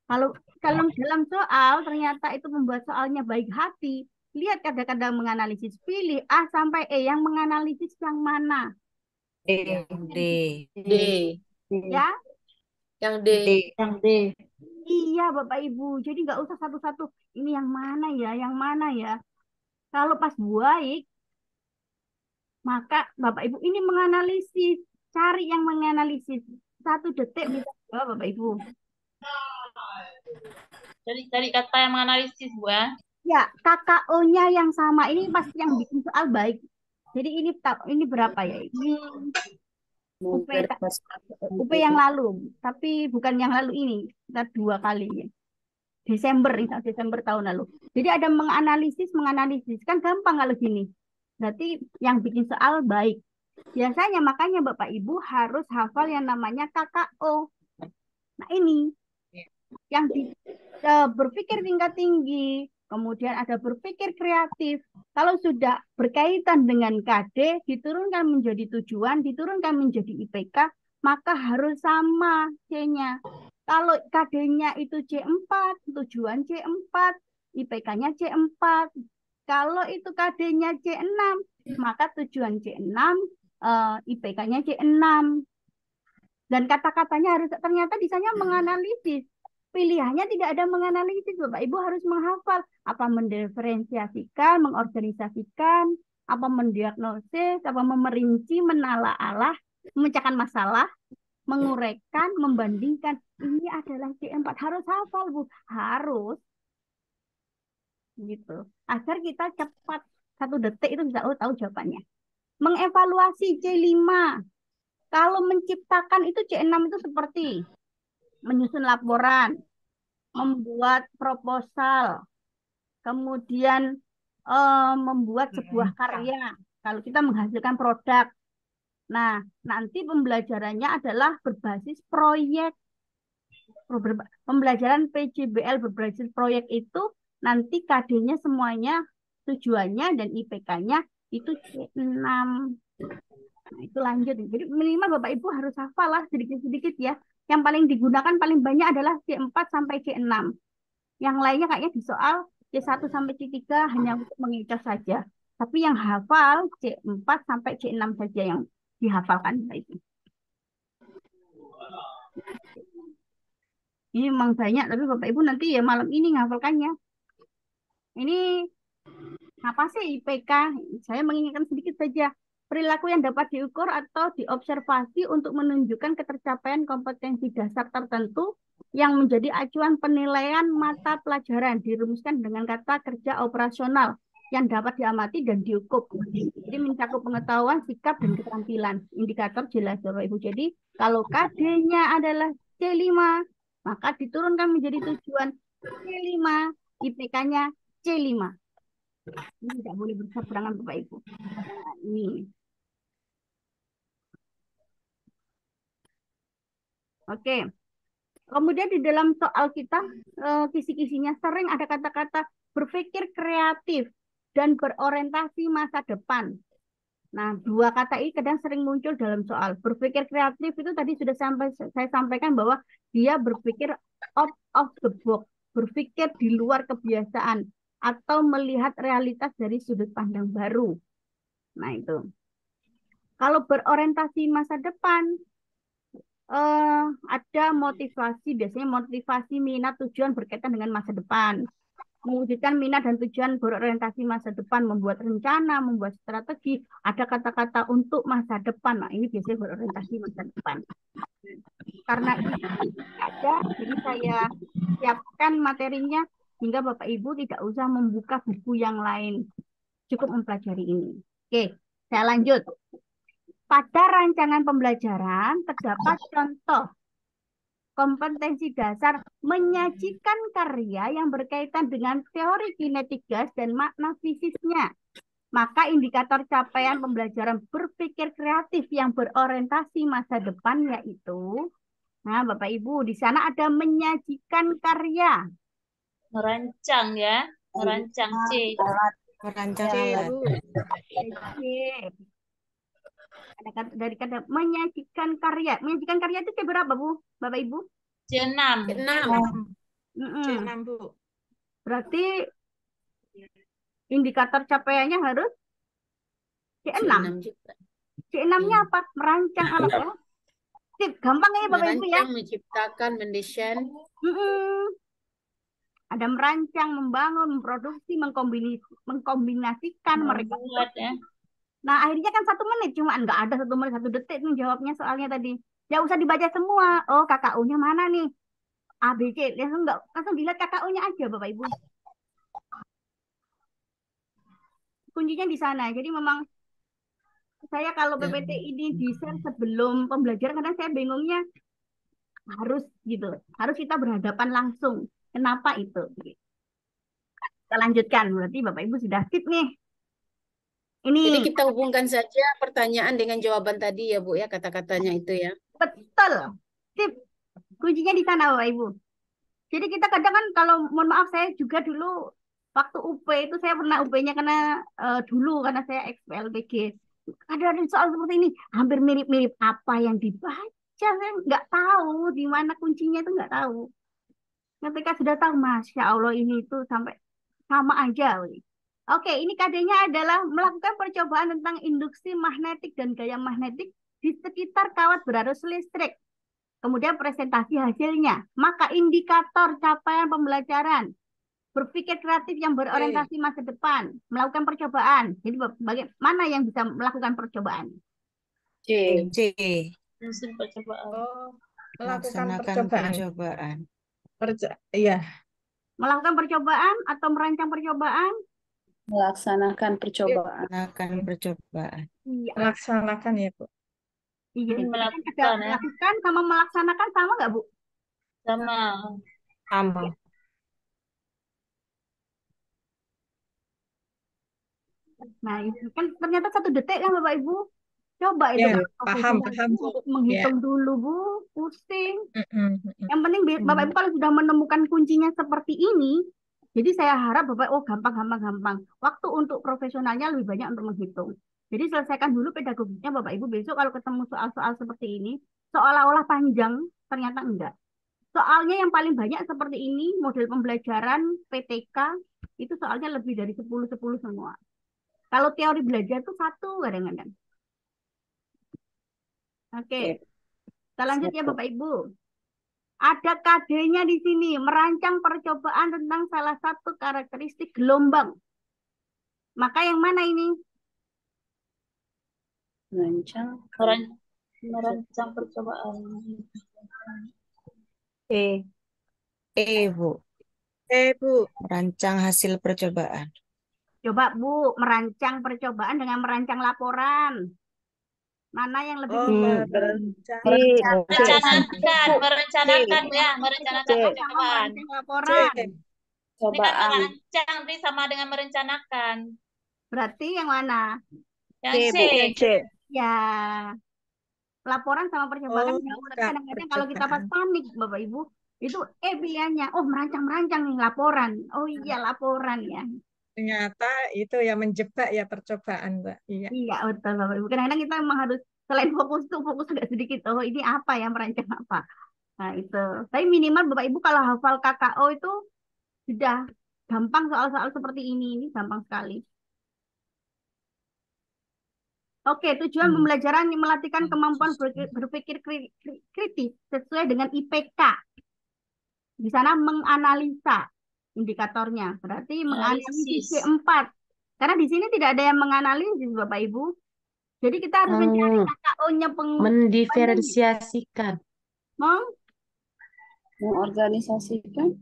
Kalau dalam soal ternyata itu membuat soalnya baik hati, lihat kadang-kadang menganalisis, pilih A sampai E, yang menganalisis yang mana?
D.
D.
Ya?
Yang D.
Yang D.
Iya Bapak Ibu, jadi nggak usah satu-satu, ini yang mana ya, yang mana ya. Kalau pas baik, maka Bapak Ibu ini menganalisis, cari yang menganalisis. 1 detik bisa jawab Bapak Ibu.
Jadi cari kata yang menganalisis, Bu ya.
Ya, KKO-nya yang sama. Ini pasti yang bikin soal baik. Jadi ini berapa ya? Ini UP yang lalu, tapi bukan yang lalu ini. Kita 2 kali ya. Desember tahun lalu. Jadi ada menganalisis. Kan gampang kalau gini. Berarti yang bikin soal baik. Biasanya makanya Bapak Ibu harus hafal yang namanya KKO. Nah ini yang berpikir tingkat tinggi, kemudian ada berpikir kreatif. Kalau sudah berkaitan dengan KD, diturunkan menjadi tujuan, diturunkan menjadi IPK, maka harus sama C-nya. Kalau KD-nya itu C4, tujuan C4, IPK-nya C4. Kalau itu KD-nya C6, maka tujuan C6, IPK-nya C6. Dan kata-katanya harus ternyata di sana menganalisis. Pilihannya tidak ada menganalisis, Bapak Ibu harus menghafal apa mendiferensiasikan, mengorganisasikan, apa mendiagnosis, apa memerinci, menalaah, memecahkan masalah, menguraikan, membandingkan. Ini adalah C4, harus hafal Bu, harus gitu. Agar kita cepat 1 detik itu bisa tahu jawabannya. Mengevaluasi C5. Kalau menciptakan itu C6 itu seperti menyusun laporan, membuat proposal, kemudian membuat sebuah karya. Kalau kita menghasilkan produk. Nah, nanti pembelajarannya adalah berbasis proyek. Pembelajaran PJBL berbasis proyek itu nanti KD-nya semuanya tujuannya dan IPK-nya itu C6. Nah, itu lanjut. Jadi minimal Bapak Ibu harus hafal lah sedikit-sedikit ya. Yang paling digunakan paling banyak adalah C4 sampai C6. Yang lainnya kayaknya di soal C1 sampai C3 hanya untuk mengecas saja. Tapi yang hafal C4 sampai C6 saja yang dihafalkan. Itu. Ini memang banyak, tapi Bapak Ibu nanti ya malam ini ngafalkannya. Ini apa sih IPK? Saya mengingatkan sedikit saja. Perilaku yang dapat diukur atau diobservasi untuk menunjukkan ketercapaian kompetensi dasar tertentu yang menjadi acuan penilaian mata pelajaran dirumuskan dengan kata kerja operasional yang dapat diamati dan diukur. Jadi mencakup pengetahuan, sikap, dan keterampilan. Indikator jelas Bapak Ibu. Jadi kalau KD-nya adalah C5, maka diturunkan menjadi tujuan C5, IPK-nya C5. Ini tidak boleh berseberangan Bapak Ibu. Nah, ini. Oke. Kemudian di dalam soal kita, kisi-kisinya sering ada kata-kata berpikir kreatif dan berorientasi masa depan. Nah, dua kata ini kadang sering muncul dalam soal. Berpikir kreatif itu tadi sudah saya sampaikan bahwa dia berpikir out of the box, berpikir di luar kebiasaan, atau melihat realitas dari sudut pandang baru. Nah, itu. Kalau berorientasi masa depan, ada motivasi, biasanya motivasi, minat, tujuan berkaitan dengan masa depan. Mewujudkan minat dan tujuan berorientasi masa depan, membuat rencana, membuat strategi, ada kata-kata untuk masa depan. Nah, ini biasanya berorientasi masa depan. Karena ini ada, jadi saya siapkan materinya hingga Bapak Ibu tidak usah membuka buku yang lain. Cukup mempelajari ini. Oke, saya lanjut. Pada rancangan pembelajaran terdapat contoh kompetensi dasar menyajikan karya yang berkaitan dengan teori kinetik gas dan makna fisiknya. Maka indikator capaian pembelajaran berpikir kreatif yang berorientasi masa depan yaitu, nah Bapak Ibu, di sana ada menyajikan karya.
Merancang ya, merancang C.
Merancang
C,
alat.
Bu.
Dari kata menyajikan karya. Menyajikan karya itu C berapa, Bu? Bapak Ibu?
C6.
C6, Bu.
Berarti indikator capaiannya harus C6. C6-nya apa? Merancang alat ya. Sip, gampang ya Bapak Ibu ya.
Merancang, menciptakan, mendesain.
Ada merancang, membangun, memproduksi, mengkombinasikan, mereka.
Ya.
Nah, akhirnya kan 1 menit, cuma nggak ada 1 menit 1 detik nih jawabnya soalnya tadi. Ya usah dibaca semua. Oh, KKU-nya mana nih? A, B, C. Langsung dilihat KKU-nya aja Bapak Ibu. Kuncinya di sana. Jadi memang saya kalau PPT ini di-share sebelum pembelajaran, karena saya bingungnya harus gitu. Harus kita berhadapan langsung. Kenapa itu? Kita lanjutkan. Berarti Bapak Ibu sudah sip nih. Ini
Jadi kita hubungkan saja pertanyaan dengan jawaban tadi ya Bu ya, kata-katanya itu ya.
betul. Sip. Kuncinya di sana Bapak Ibu. Jadi kita kadang kan kalau mohon maaf saya juga dulu waktu UP itu saya pernah UP-nya karena dulu karena saya XPLPG. Ada soal seperti ini hampir mirip-mirip apa yang dibaca saya nggak tahu di mana kuncinya itu nggak tahu. Ketika sudah tahu, Masya Allah ini itu sampai sama aja. Oke, ini KD-nya adalah melakukan percobaan tentang induksi magnetik dan gaya magnetik di sekitar kawat berarus listrik. Kemudian presentasi hasilnya. Maka indikator capaian pembelajaran. Berpikir kreatif yang berorientasi masa depan. Melakukan percobaan. Jadi bagaimana yang bisa melakukan percobaan?
C.
Mesin percobaan.
Melakukan
Laksanakan
percobaan.
percobaan.
Iya.
Melakukan percobaan atau merancang percobaan?
Melaksanakan percobaan.
Melaksanakan percobaan.
Iya.
Melaksanakan ya, Bu.
Iya, itu kan ada
Melakukan ya.
melakukan sama melaksanakan sama nggak, Bu?
Sama.
Sama.
Nah, itu kan ternyata 1 detik kan Bapak Ibu. Coba itu
Ya,
Kan,
paham, Bu.
untuk menghitung dulu, Bu. Pusing.
Mm-mm.
Yang penting Bapak Ibu kalau sudah menemukan kuncinya seperti ini, jadi saya harap Bapak, oh gampang. Waktu untuk profesionalnya lebih banyak untuk menghitung. Jadi selesaikan dulu pedagogiknya Bapak Ibu. Besok kalau ketemu soal-soal seperti ini, seolah-olah panjang, ternyata enggak. Soalnya yang paling banyak seperti ini, model pembelajaran PTK, itu soalnya lebih dari 10 semua. Kalau teori belajar itu 1 kadang-kadang. Oke. Kita lanjut ya Bapak Ibu. Ada KD-nya di sini, merancang percobaan tentang salah satu karakteristik gelombang. Maka yang mana ini?
Merancang percobaan.
Bu.
Bu.
Merancang hasil percobaan.
Coba Bu, merancang percobaan dengan merancang laporan. Mana yang lebih
merencanakan ya, merencanakan percobaan.
Laporan.
Ini kan merancang nih sama dengan merencanakan.
Berarti yang mana?
Yang C.
Ya. Laporan sama percobaan jauh. Tapi kadang-kadang kalau kita pas panik, Bapak Ibu, Itu pilihannya. Oh, merancang-merancang nih laporan. Oh iya, laporan ya.
Ternyata itu ya menjebak ya percobaan, Mbak. Iya.
Iya, betul Bapak Ibu. Kadang-kadang kita memang harus selain fokus tuh fokus agak sedikit. Oh, ini apa ya merancang apa. Nah, itu. Tapi minimal Bapak Ibu kalau hafal KKO itu sudah gampang soal-soal seperti ini. Ini gampang sekali. Oke, tujuan pembelajaran yang melatihkan kemampuan berpikir kritis sesuai dengan IPK. Di sana menganalisa indikatornya. Berarti menganalisis
Analisis.
C4. Karena di sini tidak ada yang menganalisis Bapak Ibu. Jadi kita harus mencari KKO-nya
Mendiferensiasikan.
Mengorganisasikan.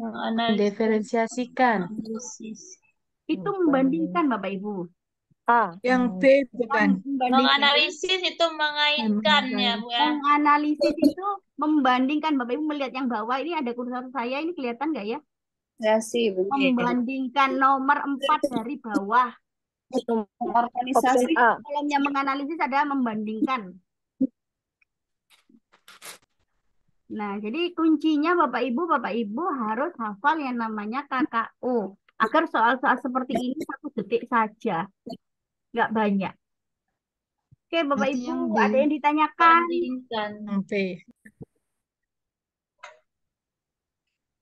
Mendiferensiasikan.
Analisis.
Itu membandingkan Bapak Ibu.
Yang B bukan.
Menganalisis itu mengaitkan ya, Bu ya.
Menganalisis itu membandingkan. Bapak Ibu melihat yang bawah ini ada kursor saya, ini kelihatan nggak ya?
Ya sih, benar.
Membandingkan nomor 4 dari bawah.
Organisasi.
Kolomnya menganalisis ada membandingkan. Nah, jadi kuncinya Bapak Ibu harus hafal yang namanya KKO. Agar soal-soal seperti ini 1 detik saja. Nggak banyak. Oke, Bapak
Berarti yang
Ibu,
B.
ada yang ditanyakan?
Bandingkan.
Yang B.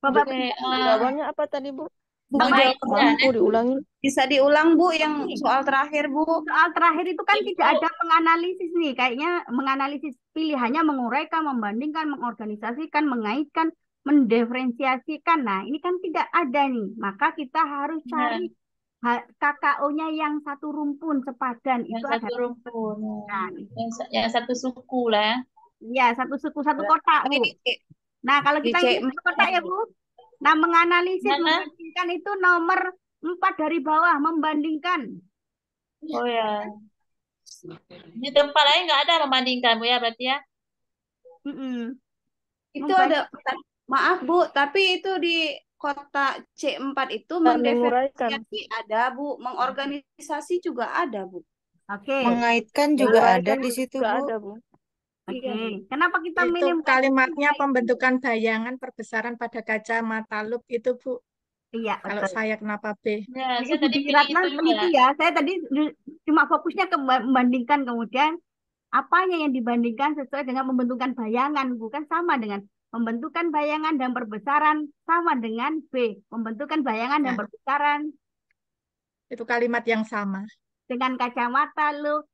Bapak
Oke,
Jawabannya apa tadi, Bu?
mengaitkan.
Mau diulangi?
Bisa diulang, Bu, yang soal terakhir, Bu.
Soal terakhir itu kan
Ibu.
tidak ada menganalisis nih. Kayaknya menganalisis pilihannya menguraikan, membandingkan, mengorganisasikan, mengaitkan, mendiferensiasikan. Nah, ini kan tidak ada nih. Maka kita harus cari KKO-nya yang satu rumpun sepadan.
Yang
Itu
satu
ada.
rumpun.
Nah,
Yang satu suku lah ya.
ya, satu suku, satu kotak, Bu. Nah, kalau kita
Di
ini satu kotak ya, Bu. Nah, menganalisis,
Mana?
membandingkan itu nomor 4 dari bawah, membandingkan.
Oh ya. Di tempat lain nggak ada membandingkan, Bu ya, berarti ya.
Itu ada, maaf Bu, tapi itu di kotak C4 itu
menguraikan.
mendiferensiasi ada, Bu. Mengorganisasi juga ada, Bu.
Oke.
Mengaitkan juga ada di situ,
Juga
Bu.
ada, Bu.
Oke. Kenapa kita
Itu
milih
kalimatnya pembentukan bayangan perbesaran pada kacamata lup itu, Bu.
Iya,
Kalau
betul.
saya kenapa B?
Ya,
Jadi
saya tadi
Bu
pilih
Ratna
itu
teliti
juga.
ya. Saya tadi cuma fokusnya ke membandingkan, kemudian apanya yang dibandingkan sesuai dengan pembentukan bayangan, bukan sama dengan pembentukan bayangan dan perbesaran sama dengan B. Pembentukan bayangan dan
Ya.
perbesaran
Itu kalimat yang sama.
dengan kacamata lu.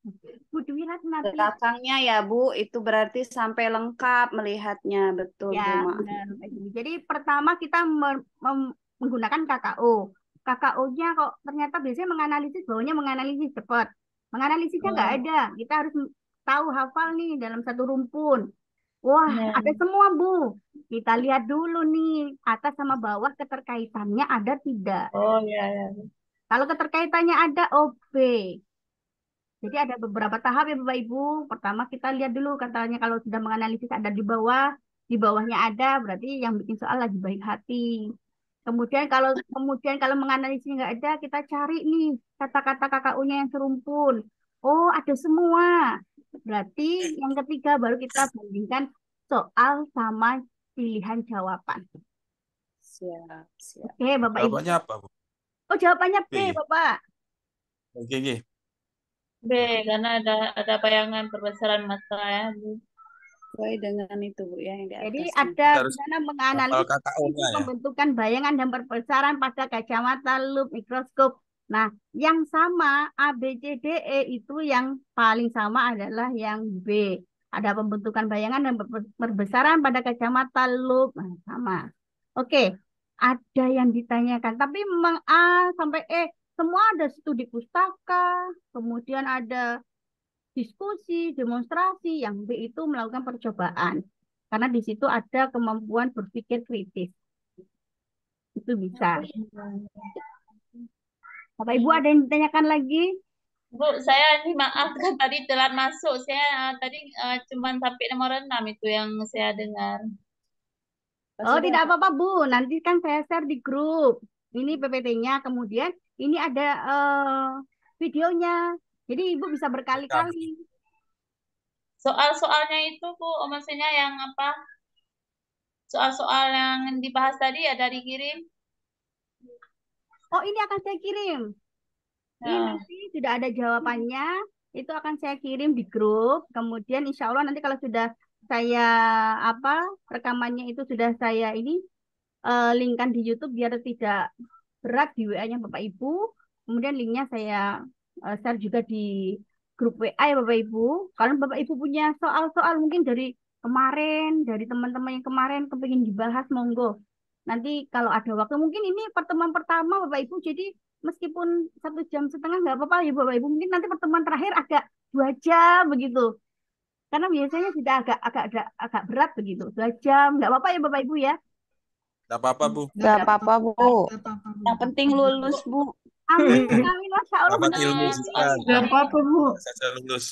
Bu Dwi Ratna.
Belakangnya ya, Bu, itu berarti sampai lengkap melihatnya. Betul, Bu.
Ya,
Maaf.
benar. Jadi pertama kita menggunakan KKO. KKO-nya kok ternyata biasanya menganalisis, bawahnya menganalisis cepat. Menganalisisnya nggak ada. Kita harus tahu hafal nih dalam satu rumpun. Wah, ada semua, Bu. Kita lihat dulu nih, atas sama bawah keterkaitannya ada tidak.
Oh ya, ya.
Kalau keterkaitannya ada, OB. Jadi ada beberapa tahap ya Bapak Ibu. Pertama kita lihat dulu katanya kalau sudah menganalisis ada di bawahnya ada, berarti yang bikin soal lagi baik hati. Kemudian kalau menganalisis nggak ada, kita cari nih kata-kata KKU-nya yang serumpun. Oh, ada semua. Berarti yang ketiga baru kita bandingkan soal sama pilihan jawaban.
Siap, siap.
Oke, Bapak Ibu.
Jawabannya apa, Bu?
Oh, jawabannya B,
B.
Bapak.
Oke, oke.
B, karena ada bayangan perbesaran mata ya, Bu.
Sesuai dengan itu, Bu, ya, yang di
Jadi
atasnya.
ada di
Harus
sana
hafal
menganalisis
KKO-nya ya.
pembentukan bayangan dan perbesaran pada kacamata lup mikroskop. Nah, yang sama A, B, C, D, E itu yang paling sama adalah yang B. Ada pembentukan bayangan dan perbesaran pada kacamata lup. Nah, sama. Oke, ada yang ditanyakan. Tapi memang A sampai E semua ada studi pustaka, kemudian ada diskusi, demonstrasi, yang B itu melakukan percobaan. Karena di situ ada kemampuan berpikir kritis. Itu bisa. Bapak Ibu ada yang ditanyakan lagi?
Bu, saya ini maaf kan tadi telat masuk. Saya tadi cuma sampai nomor 6 itu yang saya dengar.
Oh, tidak apa-apa, Bu. Nanti kan saya share di grup. Ini PPT-nya, kemudian ini ada videonya. Jadi Ibu bisa berkali-kali.
Soal-soalnya itu, Bu, maksudnya yang apa? soal-soal yang dibahas tadi ada dikirim.
Oh, ini akan saya kirim. Ini
Nah,
nanti sudah ada jawabannya. Itu akan saya kirim di grup. Kemudian insya Allah nanti kalau sudah saya rekamannya itu sudah saya ini linkkan di YouTube biar tidak berat di WA-nya Bapak Ibu. Kemudian linknya saya share juga di grup WA ya Bapak Ibu. Kalau Bapak Ibu punya soal-soal mungkin dari kemarin, dari teman-teman yang kemarin kepingin dibahas, monggo. Nanti kalau ada waktu, mungkin ini pertemuan pertama Bapak Ibu, jadi meskipun 1,5 jam nggak apa-apa ya Bapak Ibu. Mungkin nanti pertemuan terakhir agak 2 jam begitu. Karena biasanya sudah agak berat begitu. 2 jam, nggak apa-apa ya Bapak Ibu ya.
Nggak apa-apa, Bu.
Nggak apa-apa, Bu.
Nggak apa-apa, Bu.
Yang penting lulus, Bu.
Amin, amin, Masya Allah.
Dapat ilmu sekian.
Nggak apa-apa, Bu.
Saya lulus.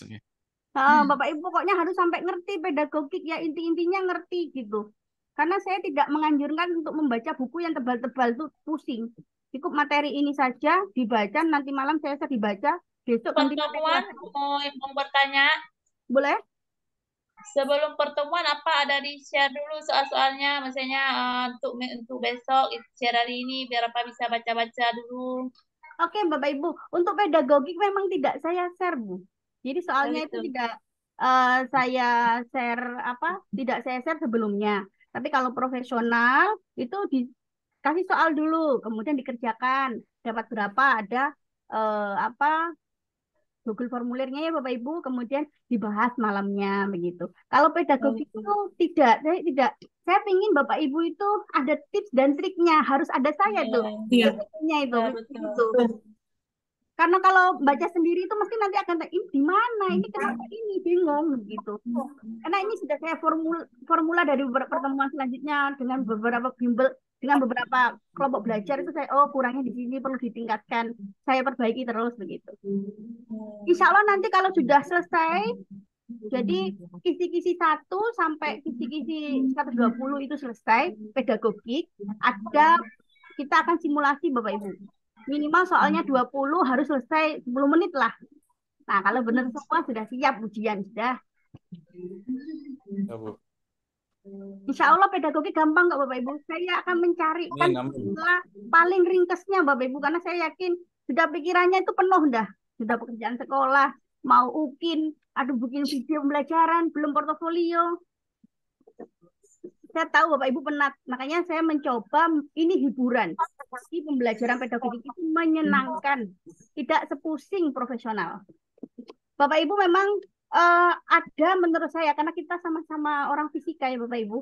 Bapak Ibu pokoknya harus sampai ngerti pedagogik ya, inti-intinya ngerti gitu. Karena saya tidak menganjurkan untuk membaca buku yang tebal-tebal tuh pusing. Cukup materi ini saja dibaca, nanti malam saya dibaca, besok ganti materi
pertemuan
lagi.
mau bertanya.
Boleh?
Sebelum pertemuan apa ada di share dulu soal-soalnya, misalnya untuk besok share hari ini biar apa bisa baca-baca dulu.
Oke, Bapak Ibu, untuk pedagogik memang tidak saya share, Bu. Jadi soalnya itu
Betul.
tidak saya share tidak saya share sebelumnya. Tapi kalau profesional itu dikasih soal dulu, kemudian dikerjakan. Dapat berapa ada Google formulirnya ya Bapak Ibu, kemudian dibahas malamnya begitu. Kalau pedagogik itu saya ingin Bapak Ibu itu ada tips dan triknya, harus ada saya tuh.
Iya.
Triknya itu.
Ya, betul.
Karena kalau baca sendiri itu mesti nanti akan ini di mana, ini kenapa ini bingung begitu. Karena ini sudah saya formula dari beberapa pertemuan selanjutnya dengan beberapa bimbel, dengan beberapa kelompok belajar itu saya kurangnya di sini perlu ditingkatkan, saya perbaiki terus begitu. Insya Allah nanti kalau sudah selesai, jadi kisi-kisi 1 sampai kisi-kisi 120 itu selesai pedagogik, kita akan simulasi Bapak Ibu. Minimal soalnya 20 harus selesai 10 menit lah. Nah, kalau benar semua sudah siap ujian sudah.
Ya, Bu.
Insya Allah pedagogik gampang kok Bapak Ibu. Saya akan mencari paling ringkesnya Bapak Ibu karena saya yakin sudah pikirannya itu penuh dah. Sudah pekerjaan sekolah, mau UKIN, bikin video pembelajaran, belum portofolio. Saya tahu Bapak Ibu penat, makanya saya mencoba ini hiburan. Tapi pembelajaran pedagogik itu menyenangkan, tidak sepusing profesional. Bapak Ibu memang ada menurut saya, karena kita sama-sama orang fisika ya Bapak Ibu,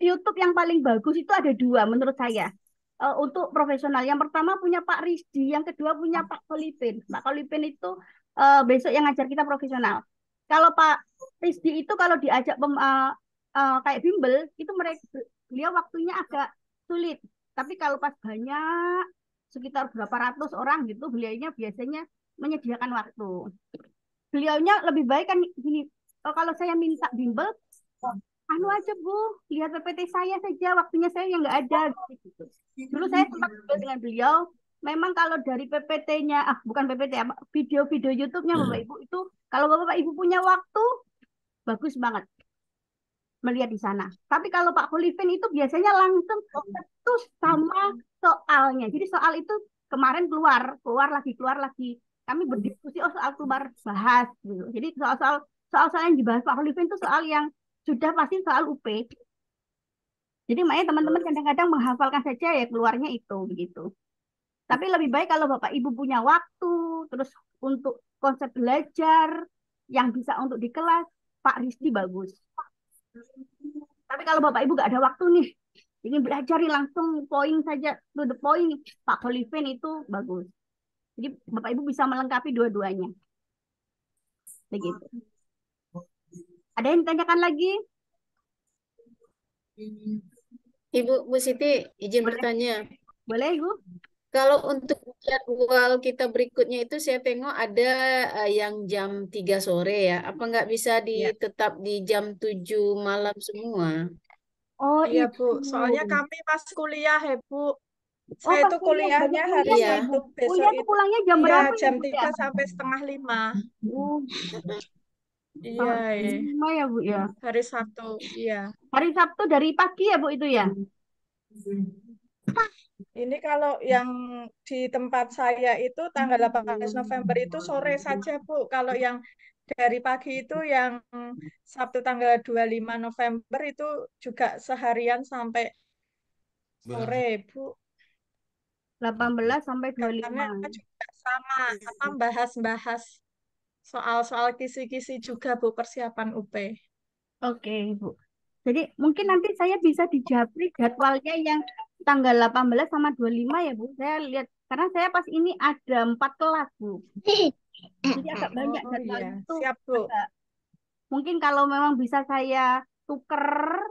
YouTube yang paling bagus itu ada 2 menurut saya. Untuk profesional, yang pertama punya Pak Rizdi, yang kedua punya Pak Kolipin. Pak Kolipin itu besok yang ngajar kita profesional. Kalau Pak Rizdi itu kalau diajak kayak bimbel, itu beliau waktunya agak sulit. Tapi kalau pas banyak, sekitar berapa ratus orang gitu, beliaunya biasanya menyediakan waktu. Beliaunya lebih baik kan gini, kalau saya minta bimbel, aja Bu, lihat PPT saya saja, waktunya saya yang nggak ada. Gitu. Dulu saya sempat bimbel dengan beliau, memang kalau dari PPT-nya, bukan PPT, video-video YouTube-nya Bapak Ibu itu, kalau Bapak Ibu punya waktu, bagus banget melihat di sana. Tapi kalau Pak Kolivin itu biasanya langsung terus sama soalnya. Jadi soal itu kemarin keluar lagi. Kami berdiskusi, soal keluar bahas gitu. Jadi soal yang dibahas Pak Kolivin itu soal yang sudah pasti soal UP. Jadi makanya teman-teman kadang-kadang menghafalkan saja ya keluarnya itu begitu. Tapi lebih baik kalau Bapak Ibu punya waktu, terus untuk konsep belajar yang bisa untuk di kelas, Pak Rizdi bagus. Tapi kalau Bapak Ibu nggak ada waktu nih, ingin belajar langsung poin saja, to the point, Pak Kolivin itu bagus. Jadi Bapak Ibu bisa melengkapi dua-duanya. Begitu. Ada yang ditanyakan lagi?
Ibu Bu Siti, izin bertanya.
Boleh, Ibu.
Kalau untuk jadwal kita berikutnya itu saya tengok ada yang jam 3 sore ya. Apa nggak bisa tetap di jam 7 malam semua?
Oh iya Bu, soalnya kami pas kuliah ya Bu. Saya itu kuliahnya hari Sabtu besok
Kuliah itu pulangnya jam berapa?
Jam 3 sampai setengah 5. Iya, iya.
5 ya Bu ya.
Hari Sabtu, iya.
Hari Sabtu dari pagi ya Bu itu ya?
Ini kalau yang di tempat saya itu tanggal 18 November itu sore saja, Bu. Kalau yang dari pagi itu yang Sabtu tanggal 25 November itu juga seharian sampai sore, Bu.
18 sampai
Karena
25.
juga sama apa bahas-bahas soal-soal kisi-kisi juga, Bu, persiapan UP.
Oke, Bu. Jadi mungkin nanti saya bisa dijapri jadwalnya yang tanggal 18 sama 25 ya, Bu. Saya lihat karena saya pas ini ada 4 kelas, Bu. Jadi agak banyak
Oh
jadwalnya
iya,
tuh.
siap, Bu.
Mungkin kalau memang bisa saya tuker,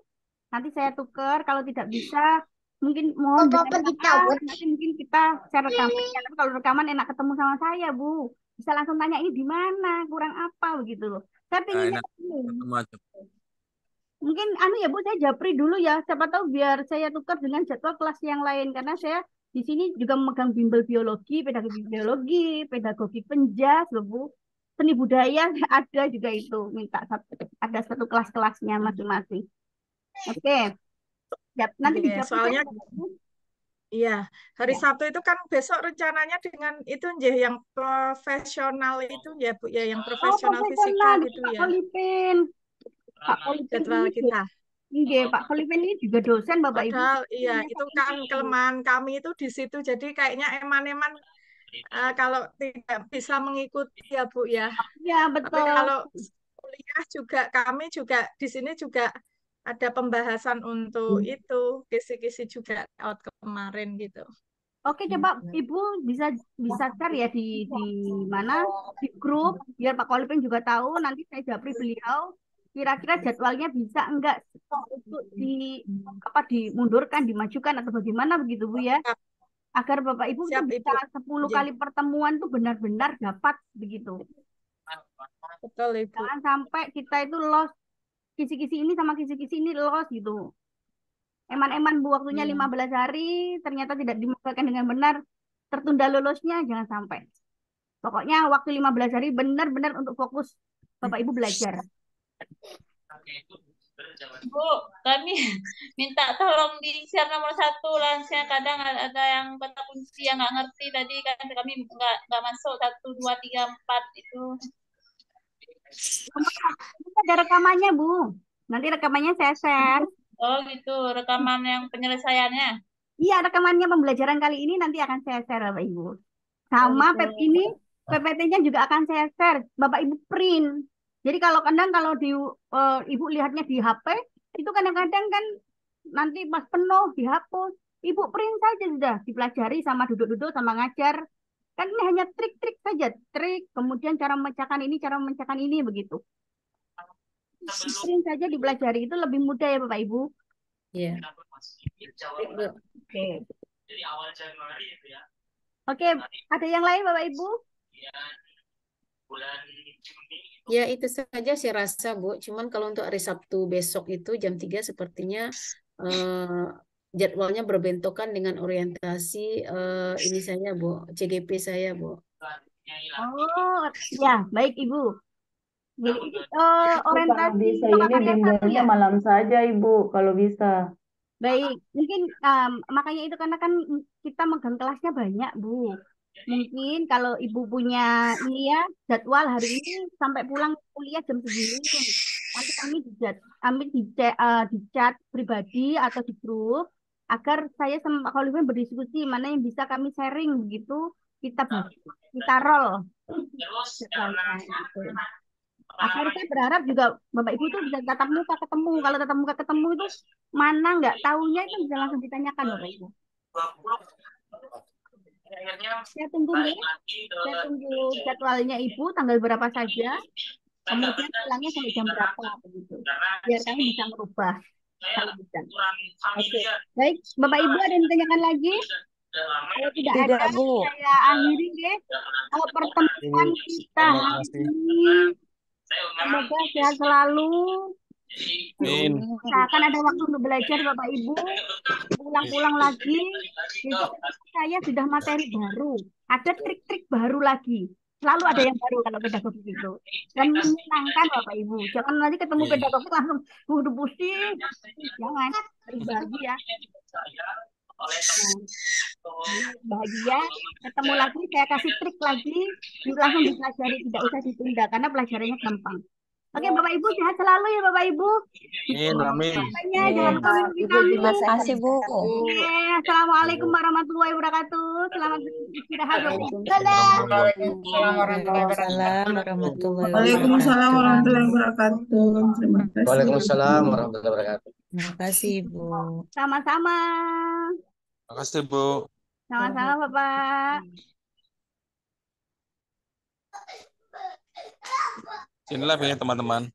nanti saya tuker. Kalau tidak bisa, mungkin mohon dengan nanti mungkin kita share rekamannya. Tapi kalau rekaman enak ketemu sama saya, Bu. Bisa langsung tanya ini di mana, kurang apa begitu loh. Saya
Nah,
pinginnya
enak ketemu aja.
mungkin saya Bu, saya japri dulu ya. Siapa tahu biar saya tukar dengan jadwal kelas yang lain karena saya di sini juga memegang bimbel biologi, pedagogi penjas loh Bu. Seni budaya ada juga itu, minta ada satu kelas-kelasnya masing-masing. Oke. Nanti
Iya,
dijapri
soalnya
saya, Bu.
iya, hari
Ya.
Sabtu itu kan besok rencananya dengan itu ya yang profesional itu ya, Bu, ya yang
Oh,
profesional fisika
profesional
gitu
Pak
ya.
Kolipin. Pak Kolipin
Jadwal
ini
kita.
Pak Kolipin ini juga dosen Bapak Ibu.
Padahal iya,
Punya
itu
satu
kan
institut.
kelemahan kami itu di situ. Jadi kayaknya eman-eman kalau tidak bisa mengikuti ya, Bu ya.
Ya,
Tapi
betul.
kalau kuliah juga kami juga di sini juga ada pembahasan untuk itu kisi-kisi juga out kemarin gitu.
Oke, coba Ibu bisa bisa share ya di mana di grup biar Pak Kolipin juga tahu nanti saya japri beliau kira-kira jadwalnya bisa enggak untuk dimundurkan, dimajukan atau bagaimana begitu Bu ya agar Bapak Ibu itu
Siap,
bisa
Ibu.
10
Iya,
kali pertemuan tuh benar-benar dapat begitu.
betul, Ibu.
Jangan sampai kita itu lost kisi-kisi ini sama kisi-kisi ini lost gitu. Eman-eman Bu waktunya 15 hari ternyata tidak dimanfaatkan dengan benar, tertunda lulusnya jangan sampai. Pokoknya waktu 15 hari benar-benar untuk fokus Bapak Ibu belajar.
Bu, kami minta tolong di share nomor 1 langsnya. Kadang ada yang kata kunci yang nggak ngerti tadi kan kami nggak masuk 1, 2, 3, 4 itu.
Ini ada rekamannya Bu. Nanti rekamannya saya share.
Oh gitu, rekaman yang penyelesaiannya.
Iya, rekamannya pembelajaran kali ini nanti akan saya share Bapak Ibu. Sama ini PPT-nya juga akan saya share. Bapak Ibu print. Jadi kalau di Ibu lihatnya di HP, itu kadang-kadang kan nanti pas penuh dihapus. Ibu print saja sudah dipelajari sama duduk-duduk sama ngajar. Kan ini hanya trik-trik saja, trik, kemudian cara memecahkan ini begitu. Print saja dipelajari itu lebih mudah ya Bapak Ibu.
Iya.
Oke. Oke, ada yang lain Bapak Ibu?
Ya, itu saja saya rasa, Bu. Cuman kalau untuk hari Sabtu besok itu jam 3 sepertinya jadwalnya berbentokan dengan orientasi ini saya, Bu. CGP saya, Bu.
Oh, ya, baik Ibu. Jadi ini orientasi
bisa
prakarya
ini
1
bimbelnya
ya?
malam saja, Ibu, kalau bisa.
Baik, mungkin makanya itu karena kan kita megang kelasnya banyak, Bu. Mungkin kalau Ibu punya ini ya jadwal hari ini sampai pulang kuliah jam segini, nanti kami di chat pribadi atau di grup agar saya sama Pak Khalifah berdiskusi mana yang bisa kami sharing begitu kita bahas, kita roll jadwalnya gitu. Akhirnya saya berharap juga Bapak Ibu tuh bisa tatap muka ketemu. Kalau tatap muka ketemu itu mana nggak tahunya itu bisa langsung ditanyakan Bapak Ibu. Saya tunggu nih, saya tunggu jadwalnya Ibu tanggal berapa saja. Kemudian pulangnya sampai jam berapa begitu. Biar kami bisa merubah kalau bisa. Oke, baik Bapak Ibu ada yang ditanyakan lagi? Kalau tidak ada,
Bu.
saya akhiri deh. Kalau pertemuan kita hari ini semoga sehat selalu. Akan ada waktu untuk belajar Bapak Ibu. Pulang-pulang lagi. Besok saya sudah materi baru. Ada trik-trik baru lagi. Selalu ada yang baru kalau pedagogik itu. Dan menyenangkan Bapak Ibu. Jangan nanti ketemu pedagogik langsung udah pusing. Jangan. Harus bahagia. Nah, bahagia. Ketemu lagi, saya kasih trik lagi. Langsung dipelajari, tidak usah ditunda. Karena pelajarannya gampang. Oke, Bapak Ibu sehat selalu ya Bapak Ibu.
Amin, amin.
Makanya jangan lupa minum
Ibu
vitamin.
juga kasih Bu.
Oke, Assalamualaikum warahmatullahi wabarakatuh. Selamat istirahat Bapak Ibu.
Waalaikumsalam warahmatullahi
Waalaikumsalam
wabarakatuh.
warahmatullahi wabarakatuh. Terima kasih.
Waalaikumsalam warahmatullahi wabarakatuh.
Terima kasih Bu.
Sama-sama.
Makasih, Bu.
Sama-sama Bapak.
Inilah ya teman-teman.